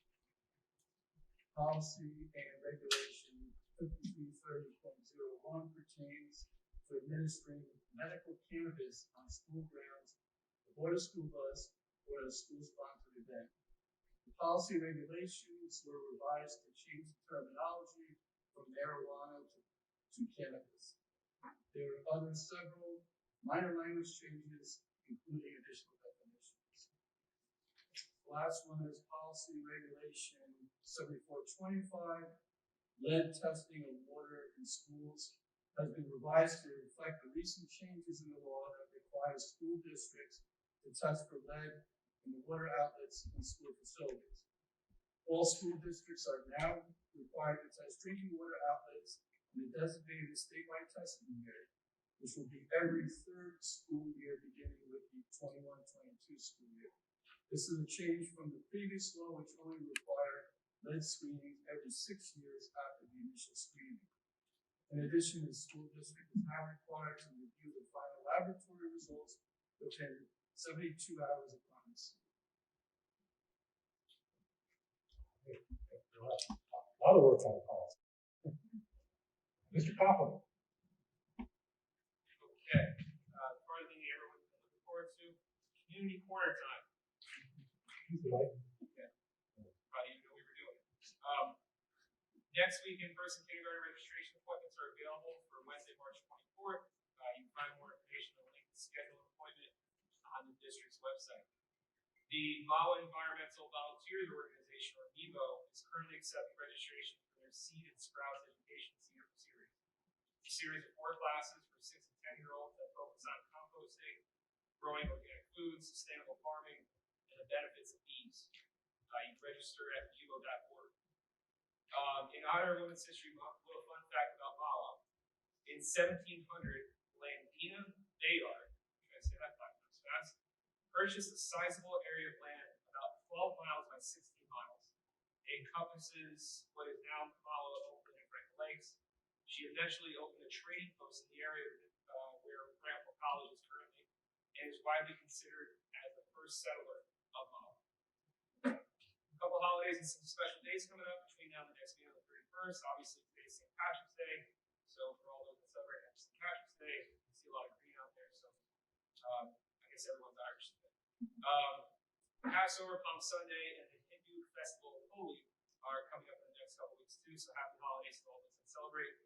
Policy and regulation 5330.01 pertains to administering medical cannabis on school grounds, aboard a school bus, or at a school-sponsored event. The policy regulations were revised to change the terminology from marijuana to cannabis. There are several minor language changes, including additional definitions. The last one is policy regulation 7425. Lead testing of water in schools has been revised to reflect the recent changes in the law that require school districts to test for lead in the water outlets in school facilities. All school districts are now required to test drinking water outlets in a designated statewide testing area, which will be every third school year beginning with the 21-22 school year. This is a change from the previous law, which only required lead screening every 6 years after the initial screening. In addition, the school district is now required to review the final laboratory results within 72 hours upon receipt.
A lot of work on the policy. Mr. Coughlin.
Okay, part of the thing everyone's been looking forward to, community corner time. Okay. Probably even know we were doing it. Next week, in-person kindergarten registration appointments are available for Wednesday, March 24th. You can find more information on the link to schedule an appointment on the district's website. The Mahwah Environmental Volunteers Organization, or MEVO, is currently accepting registration for their Seed and Sprouts Education Series. It's a series of 4 classes for 6 and 10-year-olds that focus on composting, growing organic foods, sustainable farming, and the benefits of bees. You can register at mevo.org. In honor of Women's History Month, a little fun fact about Mahwah. In 1700, Landina Bayard, should I say that 5 times fast, purchased a sizable area of land about 12 miles by 16 miles. It encompasses what is now Mahwah, Oakland, and Franklin Lakes. She eventually opened a trading post in the area where Franklin College is currently, and is widely considered as the first settler of Mahwah. A couple holidays and some special days coming up between now and the next meeting on the 31st. Obviously, today's St. Patrick's Day, so for all those that celebrate St. Patrick's Day, you see a lot of green out there, so I guess everyone's Irish today. Passover, Palm Sunday, and the Hindu Festival of Holi are coming up in the next couple weeks too, so happy holidays to all those that celebrate.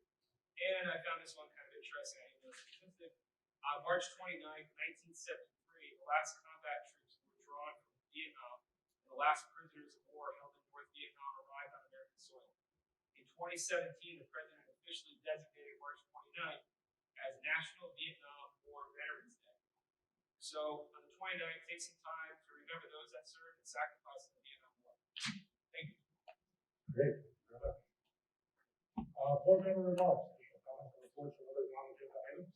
And I found this one kind of interesting. I didn't know the statistic. On March 29th, 1973, the last combat troops were drawn from Vietnam, and the last prisoners of war held in North Vietnam arrived on American soil. In 2017, the president officially designated March 29th as National Vietnam War Veterans Day. So on the 29th, take some time to remember those that served and sacrificed in the Vietnam War. Thank you.
Great. Board member remarks. Additional comments or reports or other non-agenda items?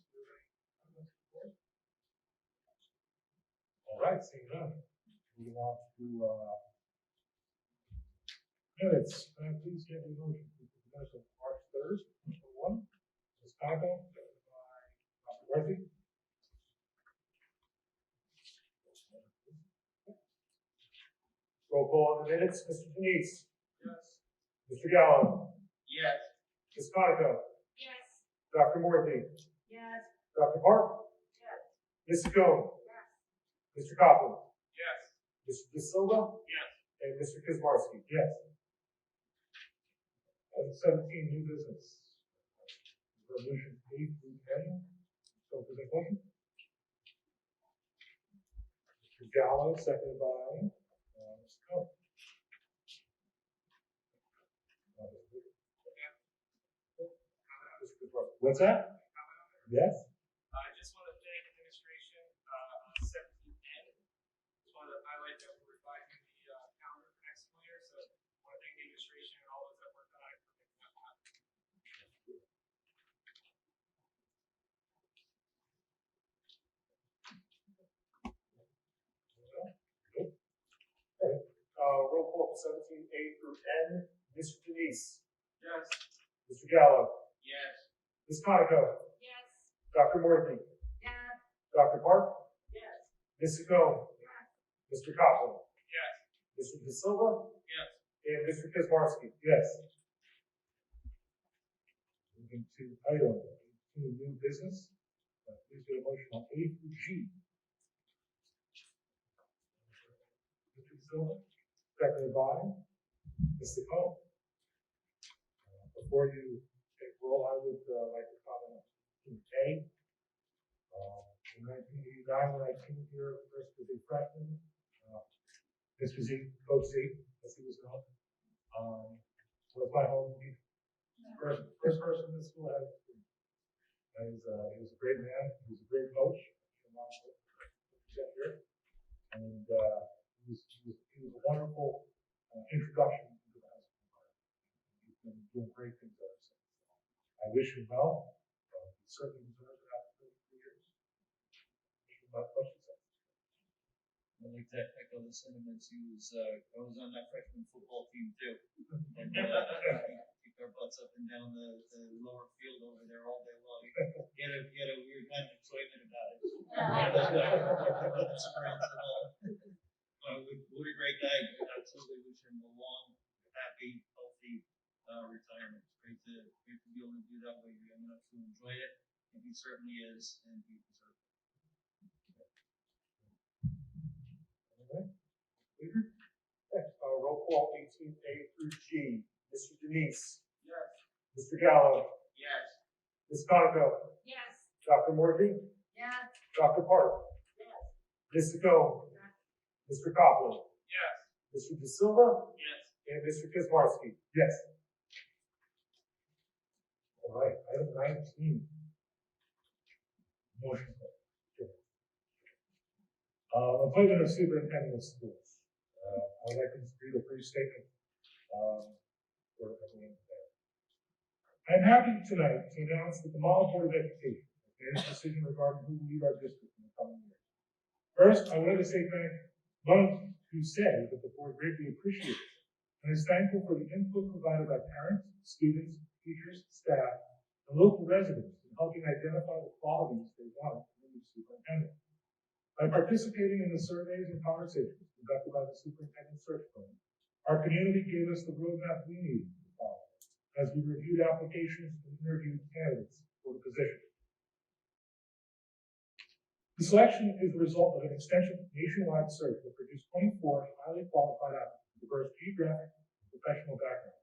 All right, seeing none. Moving on to minutes. Can I please get a motion to the minutes of March 3rd, 2021? Ms. Paco, seconded by Dr. Worthy. Roll call on the minutes. Mr. Denise.
Yes.
Mr. Gallo.
Yes.
Ms. Monaco.
Yes.
Dr. Morthy.
Yes.
Dr. Park.
Yes.
Ms. Jones.
Yes.
Mr. Coughlin.
Yes.
Mr. De Silva.
Yes.
And Mr. Kizmarsky. Yes. Item 17, new business. Resolution 8 through 10. So for the question. Mr. Gallo, seconded by Mr. Coe. What's that? Yes?
I just want to thank administration on 17N. Just want to highlight that we're revising the calendar for next school year, so I want to thank the administration and all those that worked on it for making that happen.
Roll call for 17A through N. Mr. Denise.
Yes.
Mr. Gallo.
Yes.
Ms. Monaco.
Yes.
Dr. Morthy.
Yes.
Dr. Park.
Yes.
Ms. Coe.
Yes.
Mr. Coughlin.
Yes.
Mr. De Silva.
Yes.
And Mr. Kismarski? Yes. Moving to item 18, new business. Please get a motion on A through G. Mr. Silva, seconded by Mr. Coe. Before you take roll, I would like to comment on A. In 1989, when I came here first as a freshman, Mr. Z, Coach Z, as he was known, was my home teacher. First person in the school I had experience. He was a great man. He was a great coach. And he was a wonderful introduction into the high school environment. He's been doing great things ever since. I wish him well. He certainly deserves it after 33 years. Wish him well.
I'd like to echo the sentiments. I was on that freshman football team too. And kicked our butts up and down the lower field over there all day long. He had a weird kind of excitement about it. What a great guy. Absolutely wish him a long, happy, healthy retirement. It's great to be able to do that with you. I'm going to enjoy it. And he certainly is, and he deserves it.
Roll call 18A through G. Mr. Denise. Yes. Mr. Gallo.
Yes.
Ms. Conoco.
Yes.
Dr. Morgan.
Yes.
Dr. Park.
Yes.
Mr. Coe. Mr. Copley.
Yes.
Mr. De Silva.
Yes.
And Mr. Kismarski. Yes. All right, item 19. Motion. Appointment of superintendent of schools. I would like to read a brief statement for everyone there. I'm happy tonight to announce that the Mahwah Board of Education has made a decision regarding who will lead our district in the coming years. First, I wanted to say that the board greatly appreciates and is thankful for the input provided by parents, students, teachers, staff, and local residents in helping identify the qualities they want in the superintendent. By participating in the surveys and conversations conducted by the superintendent search firm, our community gave us the roadmap we needed to follow as we reviewed applications and interviewed candidates for the position. The selection is the result of an extensive nationwide search that produced 24 highly qualified applicants with diverse geographic and professional backgrounds.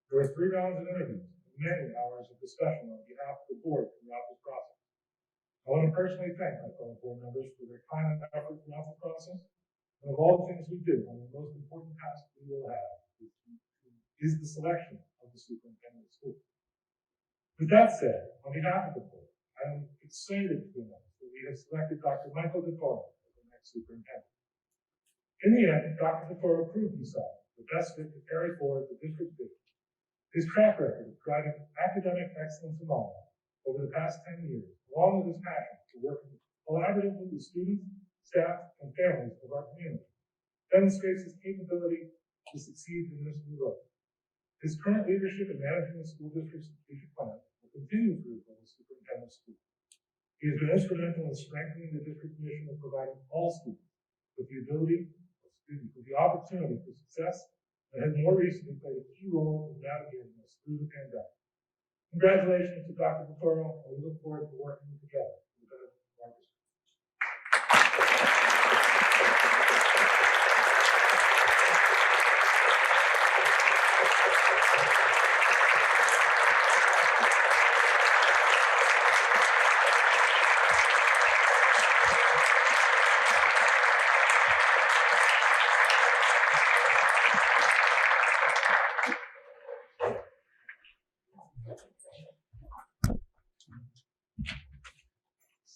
There were 3 rounds of interviews and many hours of discussion on behalf of the board throughout this process. I want to personally thank my fellow board members for their time and effort throughout the process, and of all the things we do, one of the most important tasks we will have is the selection of the superintendent of schools. With that said, on behalf of the board, I am excited to announce that we have selected Dr. Michael DeToro as the next superintendent. In the end, Dr. DeToro proved himself the best fit to carry forward the district vision. His track record of driving academic excellence in Mahwah over the past 10 years, along with his passion for working collaboratively with students, staff, and families of our community, demonstrates his capability to succeed in this new role. His current leadership in managing the school district's strategic plan will continue through the superintendent of schools. He has been instrumental in strengthening the district mission of providing all students with the opportunity for success, and has more recently played a key role in navigating us through the pandemic. Congratulations to Dr. DeToro, and we look forward to working together for the benefit of our district.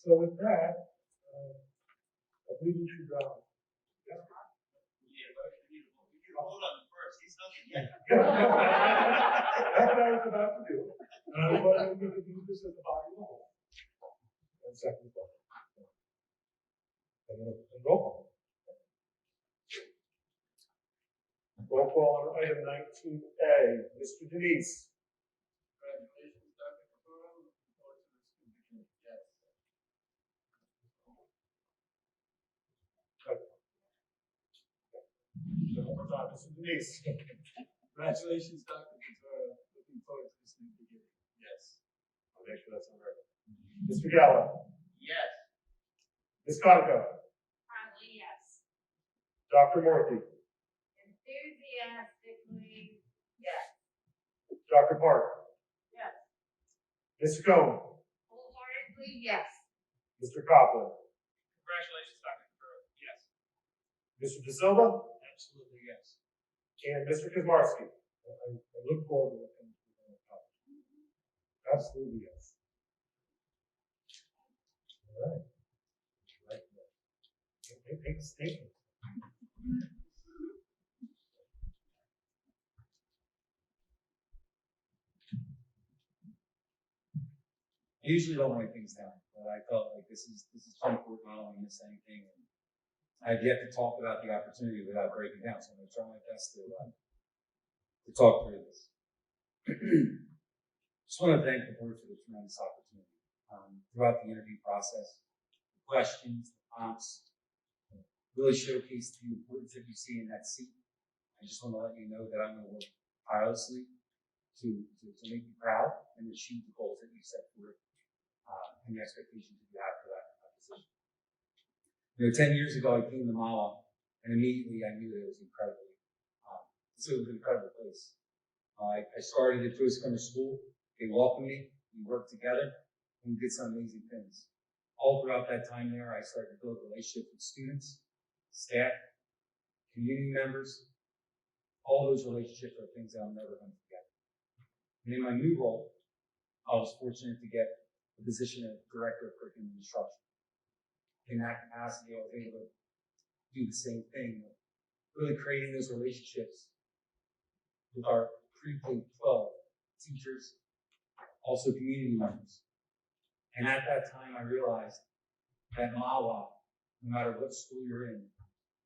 So with that, I believe we should
Yeah, but we need to hold on first. He's not yet.
That's what I was about to do. And I was wondering if we could use this as a body of the whole. And second thought. And roll call. Roll call on item 19A. Mr. Denise.
Congratulations, Dr. Capone. Looking forward to this position. Yes.
Mr. time. Mr. Denise.
Congratulations, Dr. Ventura. Looking forward to this new beginning.
Yes. I'll make sure that's on record. Mr. Gallo.
Yes.
Ms. Conica.
Probably yes.
Dr. Morphy.
Enthusiastically, yes.
Dr. Park.
Yes.
Mr. Cohen.
Wholeheartedly, yes.
Mr. Copeland.
Congratulations, Dr. Ventura. Yes.
Mr. De Silva.
Absolutely, yes.
And Mr. Kazmarski. I look forward to what things we're going to accomplish. Absolutely, yes. All right. Like that. Make a statement.
I usually don't write things down, but I felt like this is 24th, I don't want to miss anything. And I've yet to talk about the opportunity without breaking down, so I'm going to try my best to talk through this. Just want to thank the board for the tremendous opportunity. Throughout the interview process, the questions, the prompts, really showcased the importance that you see in that seat. I just want to let you know that I'm going to work tirelessly to make you proud and achieve the goals that you set forth and the expectations that you have for that position. 10 years ago, I came to Mahwah, and immediately I knew that it was incredibly, it was an incredible place. I started at Joyce Cumber School. They welcomed me. We worked together, and we did some amazing things. All throughout that time there, I started to build relationships with students, staff, community members. All those relationships are things that I'll never going to forget. And in my new role, I was fortunate to get the position of Director of Curriculum and Instruction. In that capacity, I was able to do the same thing, really creating those relationships with our pre-K-12 teachers, also community members. And at that time, I realized that Mahwah, no matter what school you're in,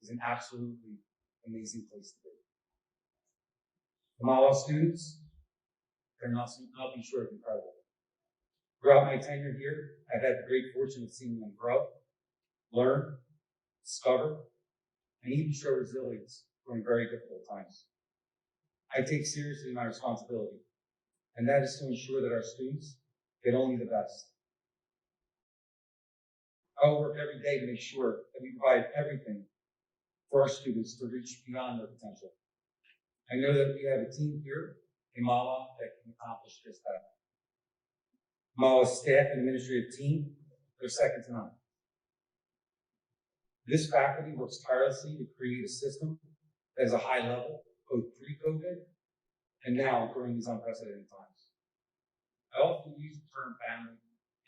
is an absolutely amazing place to be. The Mahwah students, they're nothing short of incredible. Throughout my tenure here, I've had the great fortune of seeing them grow, learn, discover, and even show resilience during very difficult times. I take seriously my responsibility, and that is to ensure that our students get only the best. I will work every day to make sure that we provide everything for our students to reach beyond their potential. I know that we have a team here in Mahwah that can accomplish just that. Mahwah's staff and administrative team, they're second to none. This faculty works tirelessly to create a system that is a high level, both pre-COVID and now during these unprecedented times. I often use the term family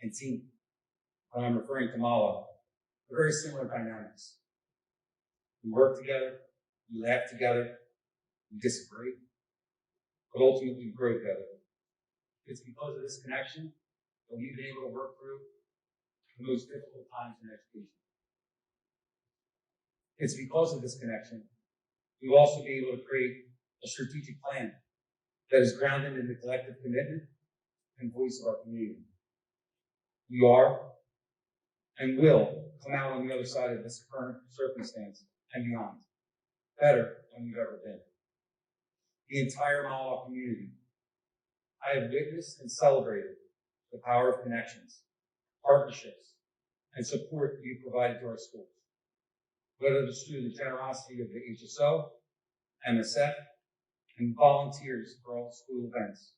and team when I'm referring to Mahwah. They're very similar dynamics. We work together, we laugh together, we disagree, but ultimately we grow together. It's because of this connection that we've been able to work through the most difficult times in education. It's because of this connection we'll also be able to create a strategic plan that is grounded in the collective commitment and voice of our community. We are and will come out on the other side of this current circumstance and beyond, better than we've ever been. The entire Mahwah community, I have witnessed and celebrated the power of connections, partnerships, and support that you provided to our schools, whether it's through the generosity of the HSO, MSF, and volunteers for all school events.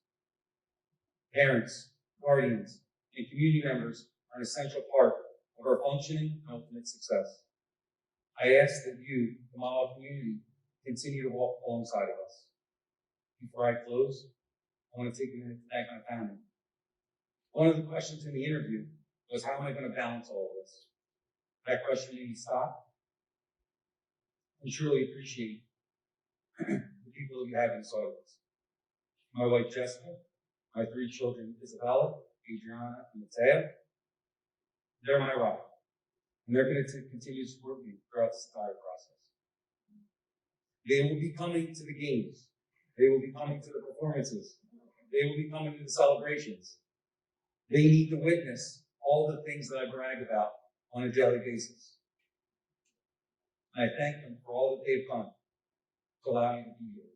Parents, guardians, and community members are an essential part of our functioning and ultimate success. I ask that you, the Mahwah community, continue to walk alongside of us. Before I close, I want to take a minute to thank my family. One of the questions in the interview was, how am I going to balance all of this? That question made me stop and truly appreciate the people that you have inside of us. My wife, Jessica, my 3 children, Isabella, Adriana, and Matea, they're my rock. And they're going to continue to support me throughout this entire process. They will be coming to the games. They will be coming to the performances. They will be coming to the celebrations. They need to witness all the things that I brag about on a daily basis. And I thank them for all that they've done to allow you to be here.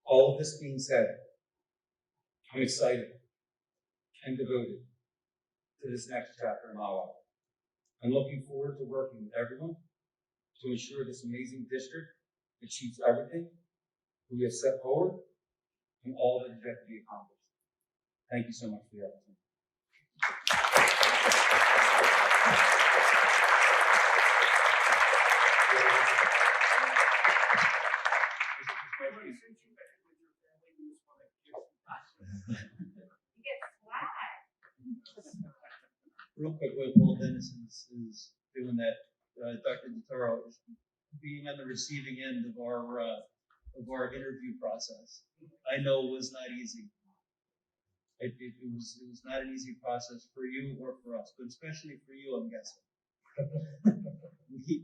All of this being said, I'm excited and devoted to this next chapter in Mahwah. I'm looking forward to working with everyone to ensure this amazing district achieves everything we have set forward and all that is yet to be accomplished. Thank you so much for the opportunity.
You get swag.
Real quick, while Dennis is doing that, Dr. DeToro is being on the receiving end of our interview process. I know it was not easy. It was not an easy process for you or for us, but especially for you, I'm guessing.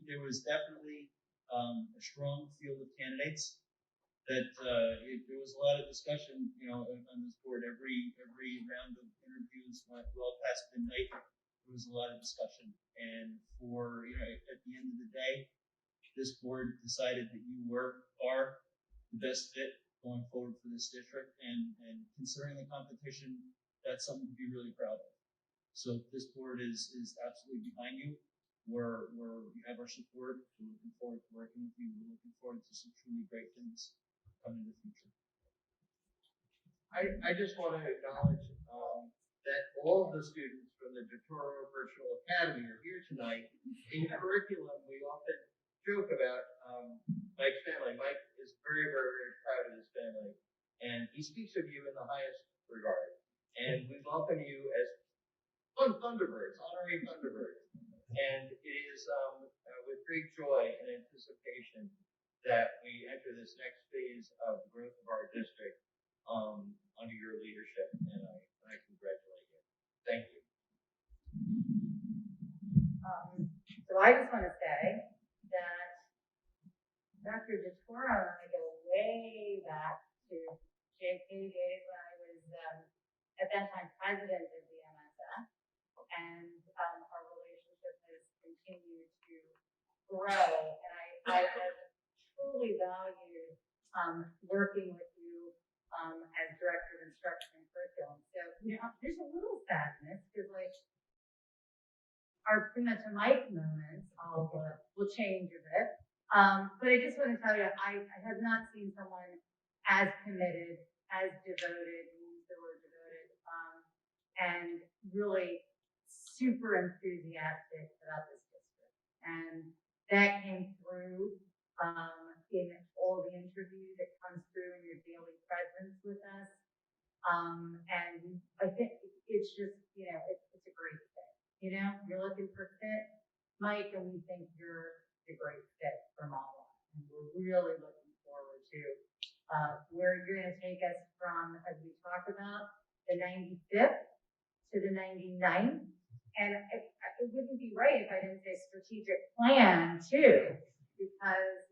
There was definitely a strong field of candidates. That there was a lot of discussion, on this board. Every round of interviews went well past midnight. There was a lot of discussion, and for at the end of the day, this board decided that you are the best fit going forward for this district, and considering the competition, that's something to be really proud of. So this board is absolutely behind you. You have our support. We're looking forward to working with you. We're looking forward to some truly great things coming in the future.
I just want to acknowledge that all of the students from the DeToro Virtual Academy are here tonight. In curriculum, we often joke about Mike's family. Mike is very, very, very proud of his family, and he speaks of you in the highest regard. And we welcome you as Thunderbirds, honorary Thunderbirds. And it is with great joy and anticipation that we enter this next phase of the growth of our district under your leadership, and I congratulate you. Thank you.
So I just want to say that Dr. DeToro and I go way back to JK days when I was at that time president of the MSF, and our relationship has continued to grow, and I have truly valued working with you as director of instruction and curriculum. So there's a little sadness because our prima to Mike moments will change a bit. But I just want to tell you, I have not seen someone as committed, as devoted, use the word devoted, and really super enthusiastic about this district. And that came through in all the interviews that comes through in your daily presence with us. And I think it's just, it's a great fit. You're looking for fit, Mike, and we think you're a great fit for Mahwah. And we're really looking forward to where you're going to take us from, as we talk about, the 95th to the 99th. And it wouldn't be right if I didn't say strategic plan too, because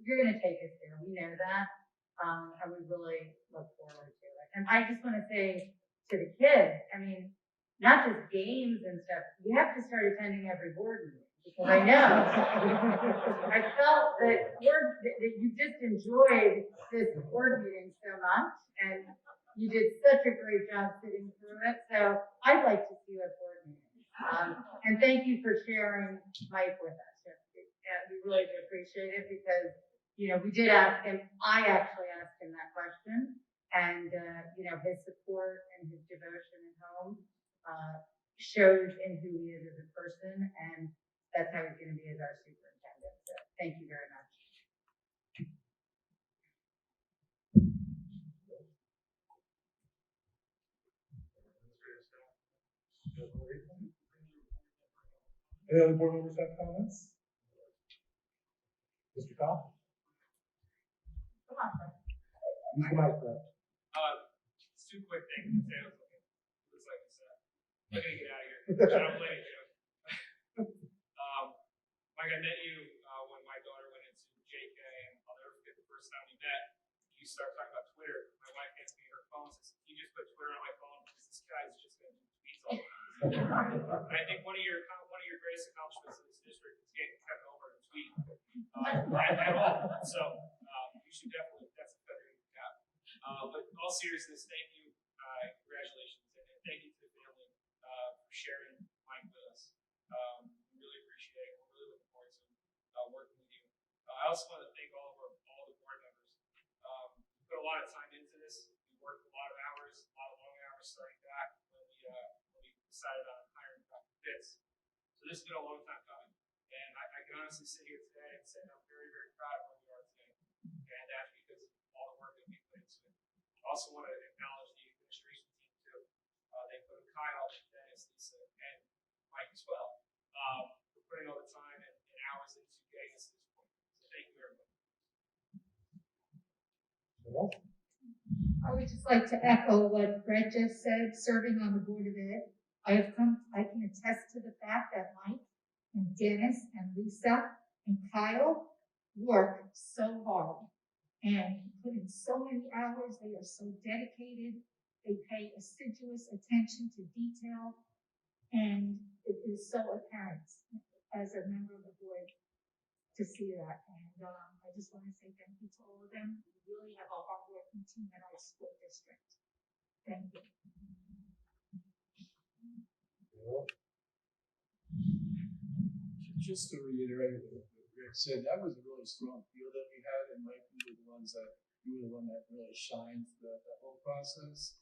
you're going to take us there. We know that, and we really look forward to it. And I just want to say to the kids, not just games and stuff. You have to start attending every board meeting, because I know I felt that you just enjoyed this board meeting so much, and you did such a great job sitting through it. So I'd like to see you at board meetings. And thank you for sharing Mike with us. We really do appreciate it, because, we did ask him, I actually asked him that question, and, his support and his devotion at home shows in who he is as a person, and that's how he's going to be as our superintendent. So thank you very much.
Any other board members have comments? Mr. Cobb?
Come on, Frank.
Use the mic, Frank.
Just two quick things. Looks like it's I'm gonna get out of here. I don't blame you. Mike, I met you when my daughter went into JK, and I'll never forget the first time we met. You started talking about Twitter. My wife hands me her phone and says, "You just put Twitter on my phone because this guy's just going to do tweets all the time." I think one of your greatest accomplishments in this district is getting Kevin over to tweet.
at all. So you should definitely, that's a feather in your cap. But in all seriousness, thank you, congratulations, and thank you to the family for sharing Mike with us. We really appreciate it. We're really looking forward to working with you. I also want to thank all the board members. We put a lot of time into this. We worked a lot of hours, a lot of long hours starting back when we decided on hiring Dr. Fitz. So this has been a long time coming. And I can honestly sit here today and say I'm very, very proud of where we are today. And that's because of all the work that we put into it. I also want to acknowledge the administration team too. They put Kyle, Dennis, Lisa, and Mike as well. For putting all the time and hours into getting us to this point. So thank you, everybody.
I would just like to echo what Brett just said, serving on the Board of Ed. I can attest to the fact that Mike and Dennis and Lisa and Kyle work so hard and put in so many hours. They are so dedicated. They pay assiduous attention to detail, and it is so apparent as a member of the board to see that. And I just want to say thank you to all of them. We really have a hardworking team in our school district. Thank you.
Just to reiterate what Rick said, that was a really strong feel that we had, and Mike, you were the one that really shined throughout that whole process.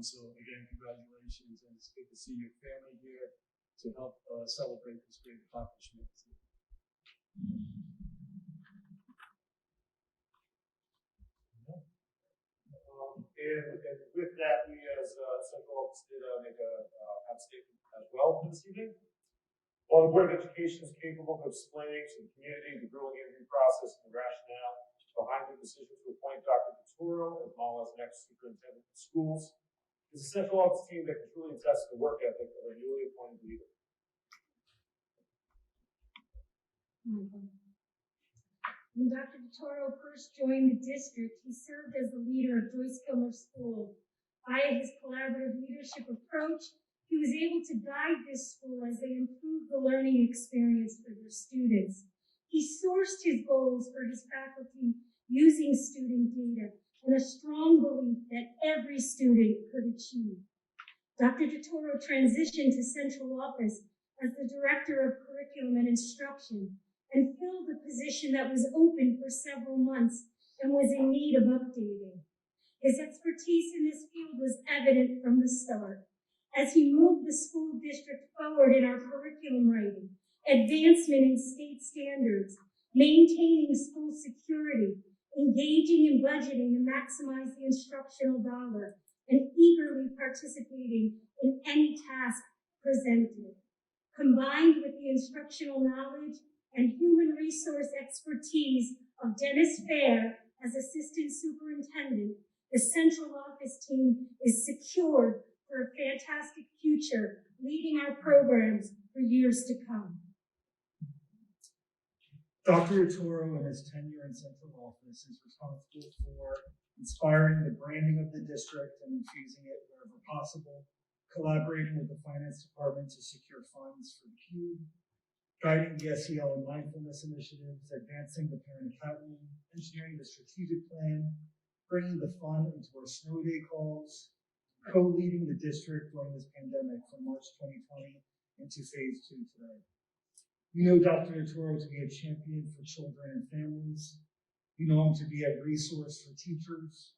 So again, congratulations, and it's good to see your family here to help celebrate this great accomplishment.
And with that, we as Central Office did make a statement as well this evening. While the Board of Education is capable of explaining to the community the grueling interview process and the rationale behind the decision to appoint Dr. Vituro as Mahwah's next superintendent of schools, it's a Central Office team that can truly attest to the work ethic of a newly appointed leader.
When Dr. Vitoro first joined the district, he served as the leader of Joyce Kilmer School. Via his collaborative leadership approach, he was able to guide this school as they improved the learning experience for their students. He sourced his goals for his faculty using student data and a strong belief that every student could achieve. Dr. Vitoro transitioned to central office as the Director of Curriculum and Instruction and filled a position that was open for several months and was in need of updating. His expertise in this field was evident from the start. As he moved the school district forward in our curriculum writing, advancement in state standards, maintaining school security, engaging in budgeting to maximize the instructional dollar, and eagerly participating in any task presented. Combined with the instructional knowledge and human resource expertise of Dennis Fair as Assistant Superintendent, the central office team is secured for a fantastic future, leading our programs for years to come.
Dr. Vitoro and his tenure in central office is responsible for inspiring the branding of the district and infusing it wherever possible, collaborating with the finance department to secure funds for the Cube, guiding the SEL and mindfulness initiatives, advancing the parent academy, engineering the strategic plan, bringing the fun into our snow day calls, co-leading the district during this pandemic from March 2020 into phase 2 today. We know Dr. Vitoro to be a champion for children and families. We know him to be a resource for teachers.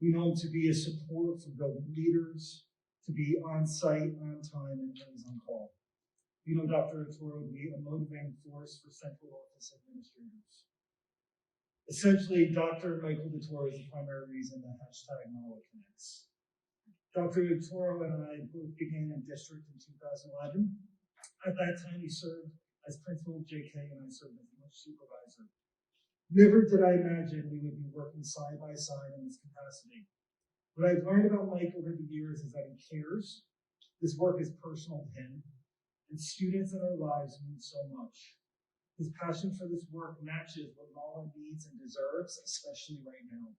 We know him to be a support for building leaders, to be on site, on time, and always on call. We know Dr. Vitoro to be a motivating force for central office administrators. Essentially, Dr. Michael Vitoro is the primary reason that #Mahwah connects. Dr. Vitoro and I both began in district in 2011. At that time, he served as principal of JK and I served as the supervisor. Never did I imagine we would be working side by side in this capacity. What I've learned about Mike over the years is that he cares. This work is personal to him, and students in our lives mean so much. His passion for this work matches what Mahwah needs and deserves, especially right now.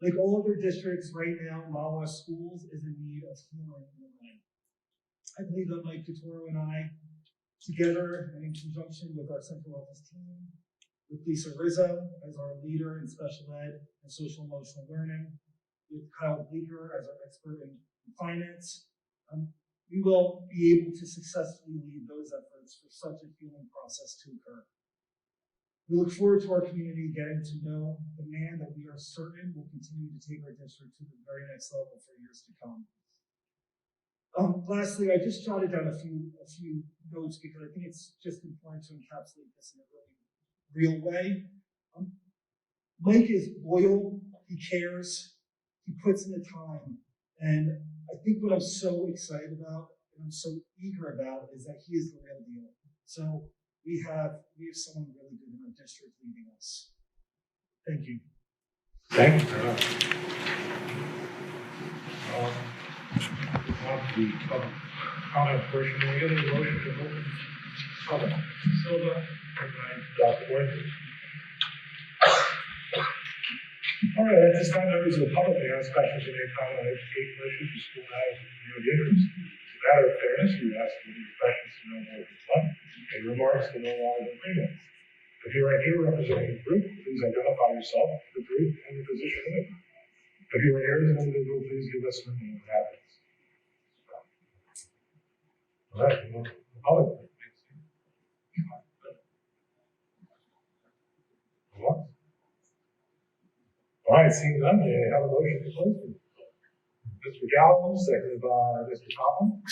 Like all other districts right now, Mahwah Schools is in need of healing in a way. I believe that Mike Vitoro and I together and in conjunction with our central office team, with Lisa Rizzo as our leader in special ed and social emotional learning, with Kyle Bleeker as our expert in finance, we will be able to successfully lead those efforts for such a healing process to occur. We look forward to our community getting to know the man that we are certain will continue to take our district to the very next level for years to come. Lastly, I just jotted down a few notes because I think it's just important to encapsulate this in a really real way. Mike is loyal, he cares, he puts in the time, and I think what I'm so excited about and I'm so eager about is that he is the real deal. So we have someone really good in our district leading us. Thank you.
Thank you. The public comment portion, we get a motion to open public. Silva, Dr. Worthing. All right, at this time, members of the public may ask questions or make comment on education issues or school matters of your interest. As a matter of fairness, we ask for your questions to no more than one, and remarks to no longer than 3 minutes. If you are here representing a group, please identify yourself, the group, and your position in it. If you are here as an individual, please give us your name and address. All right, the public. All right, seeing none, may I have a motion to close? Mr. Gallo, seconded by Mr. Coughlin.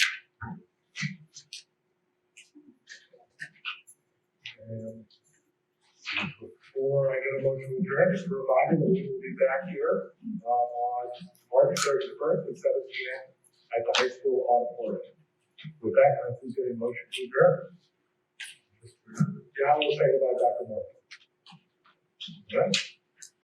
And before I get a motion to adjourn, just a reminder that we will be back here on March 31st at 7 p.m. at the high school auditorium. With that, can I please get a motion to adjourn? Mr. Gallo, seconded by Dr. Moore. All right.